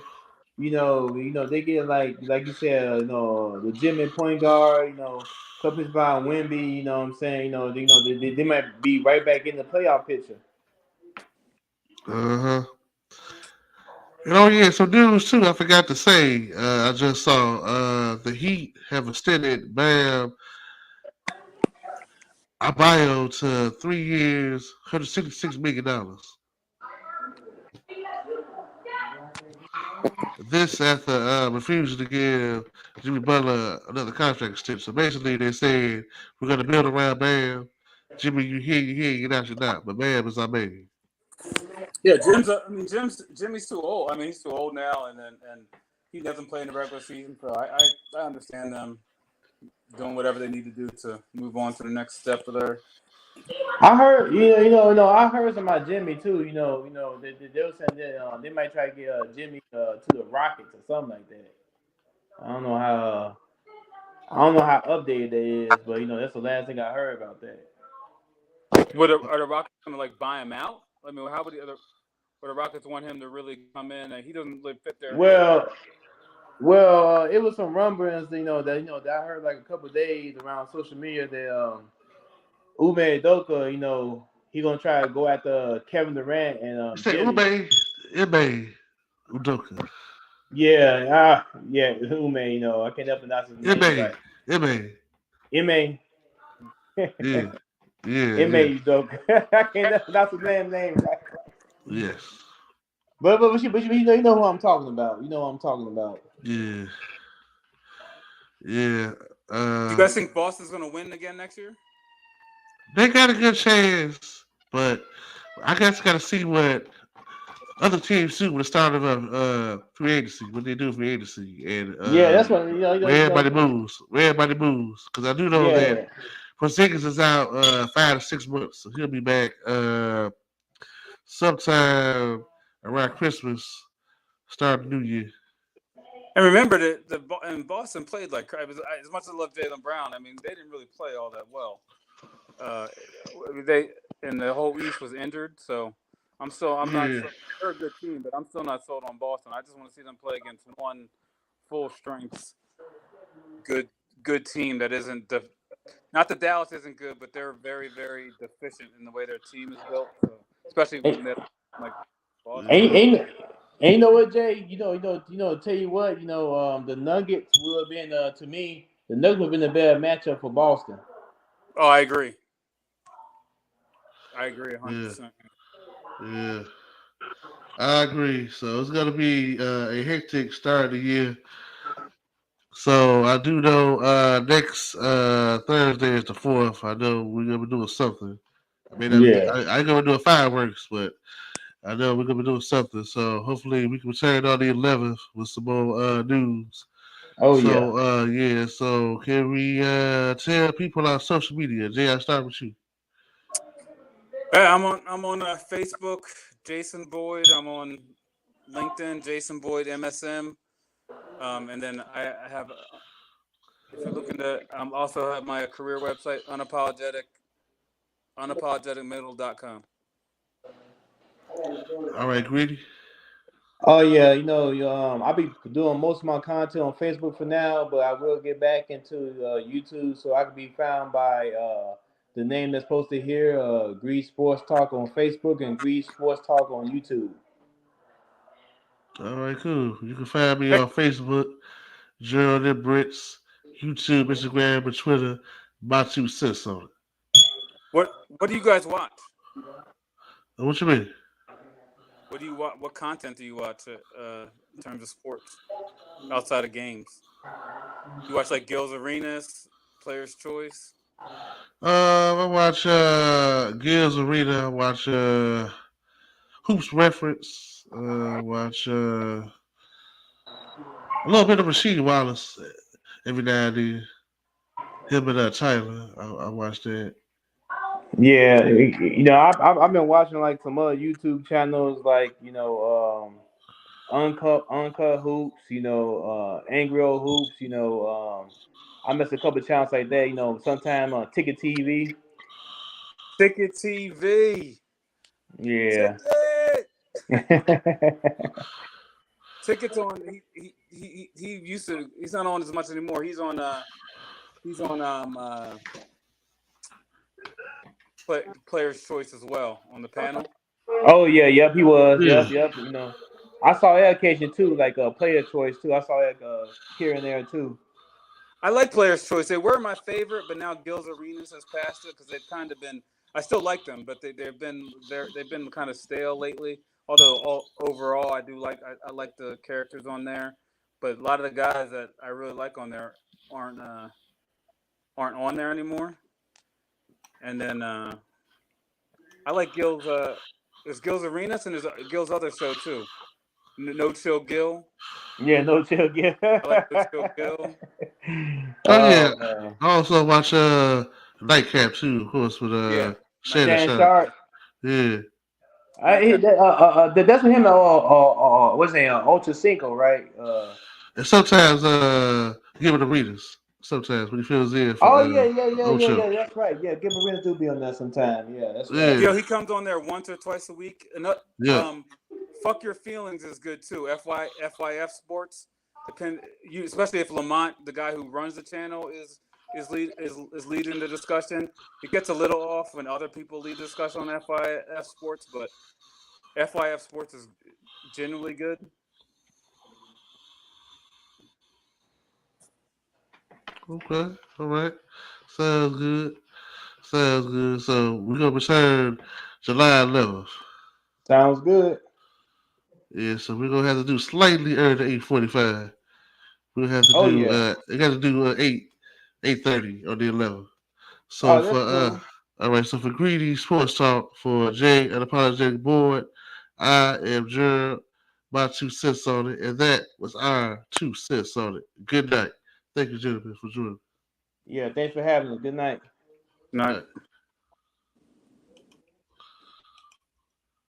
they get like you said, legitimate point guard, coupled by Wimby, you know what I'm saying, they might be right back in the playoff picture. Uh huh. And oh yeah, some news too. I forgot to say. I just saw the Heat have extended Bam Adebayo to 3 years, $166 million. This after refusing to give Jimmy Butler another contract extension. So basically, they said we're going to build around Bam. Jimmy, you here, you're not, you're not. But Bam is our man. Yeah, Jimmy's too old. I mean, he's too old now, and he doesn't play in the regular season. So I understand them doing whatever they need to do to move on to the next step of their. I heard, I heard some about Jimmy too. They were saying that they might try to get Jimmy to the Rockets or something like that. I don't know how. I don't know how updated that is, but that's the last thing I heard about that. Are the Rockets going to buy him out? I mean, how would the Rockets want him to really come in and he doesn't really fit their? Well, it was some rumblings, that I heard a couple of days around social media that Ume Udoka, he gonna try to go after Kevin Durant and Say Jimmy. Ime Udoka. Yeah, Ume. I can't help pronounce his name right. Ime. Ime. Yeah. Ime Udoka. I can't help pronounce his name right. Yes. But you know who I'm talking about. You know what I'm talking about. Yeah. Yeah. Do you guys think Boston's going to win again next year? They got a good chance, but I guess got to see what other teams do with the start of free agency, what they do free agency, and yeah, that's what where everybody moves, because I do know that Porzingis is out 5 to 6 months, so he'll be back sometime around Christmas, start of the new year. And remember that and Boston played like crap. As much as I love Jaylen Brown, I mean they didn't really play all that well. The whole East was injured, so I'm not. They're a good team, but I'm still not sold on Boston. I just want to see them play against one full strength, good team that isn't. Not that Dallas isn't good, but they're very, very deficient in the way their team is built. So, especially when they're Boston. Ain't you know what, Jay? Tell you what, the Nuggets would have been to me. The Nuggets would have been a better matchup for Boston. Oh, I agree. 100%. Yeah, I agree. So it's gonna be a hectic start of the year. So I do know next Thursday is the 4th. I know we're gonna be doing something. I mean, I ain't gonna do a fireworks, but I know we're gonna be doing something. So hopefully we can return on the 11th with some more news. So can we tell people on social media? Jay, I start with you. I'm on Facebook, Jason Boyd. I'm on LinkedIn, Jason Boyd MSM. And then I have, if you're looking to, also have my career website, unapologeticmiddle.com. All right, Greedy. Oh yeah, I'll be doing most of my content on Facebook for now, but I will get back into YouTube so I can be found by the name that's posted here, Grease Sports Talk on Facebook and Grease Sports Talk on YouTube. All right, cool. You can find me on Facebook, Gerald and Brits, YouTube, Instagram, and Twitter. My 2 cents on it. What do you guys watch? What you mean? What do you watch? What content do you watch in terms of sports outside of games? You watch Gil's Arenas, Player's Choice? I watch Gil's Arena. I watch Hoops Reference. Watch a little bit of Rasheed Wallace every now and then. Him and Tyler. I watched that. Yeah, I've been watching like some other YouTube channels, like Uncut Hoops, Angry Old Hoops, I missed a couple of channels like that, sometime Ticket TV. Ticket TV. Yeah. Tickets on. He used to. He's not on as much anymore. He's on. Player's Choice as well on the panel. Oh yeah, yep, he was. Yeah. Yep. I saw that occasion too, like Player Choice too. I saw that here and there too. I like Player's Choice. They were my favorite, but now Gil's Arenas has passed it because they've kind of been. I still like them, but they've been kind of stale lately. Although overall, I do like I like the characters on there, but a lot of the guys that I really like on there aren't on there anymore. And then I like Gil's. There's Gil's Arenas and there's Gil's other show too. No Chill Gil. Yeah, No Chill Gil. I like No Chill Gil. Yeah. Man. I also watch Nightcap too, of course, with Shannon Sharp. Yeah. That's with him. What's his name? Ultra Cinco, right? And sometimes Gilbert Arenas. Sometimes when he fills in for yeah. Ocho. That's right. Yeah, Gilbert Arenas do be on that sometime. Yeah, that's Yeah. right. Yo, he comes on there once or twice a week. And Yeah. Fuck Your Feelings is good too. FYF Sports. Especially if Lamont, the guy who runs the channel, is leading the discussion. It gets a little off when other people lead the discussion on FYF Sports, but FYF Sports is genuinely good. Okay. All right. Sounds good. So we're gonna return July 11th. Sounds good. Yeah. So we're gonna have to do slightly earlier than 8:45. We'll have to do. Yeah. We got to do 8:30 on the 11th. So That's for cool. all right. So for Greedy Sports Talk for Jay Unapologetic Board, I am Gerald. My 2 cents on it, and that was our 2 cents on it. Good night. Thank you, gentlemen, for joining. Yeah, thanks for having us. Good night. Not.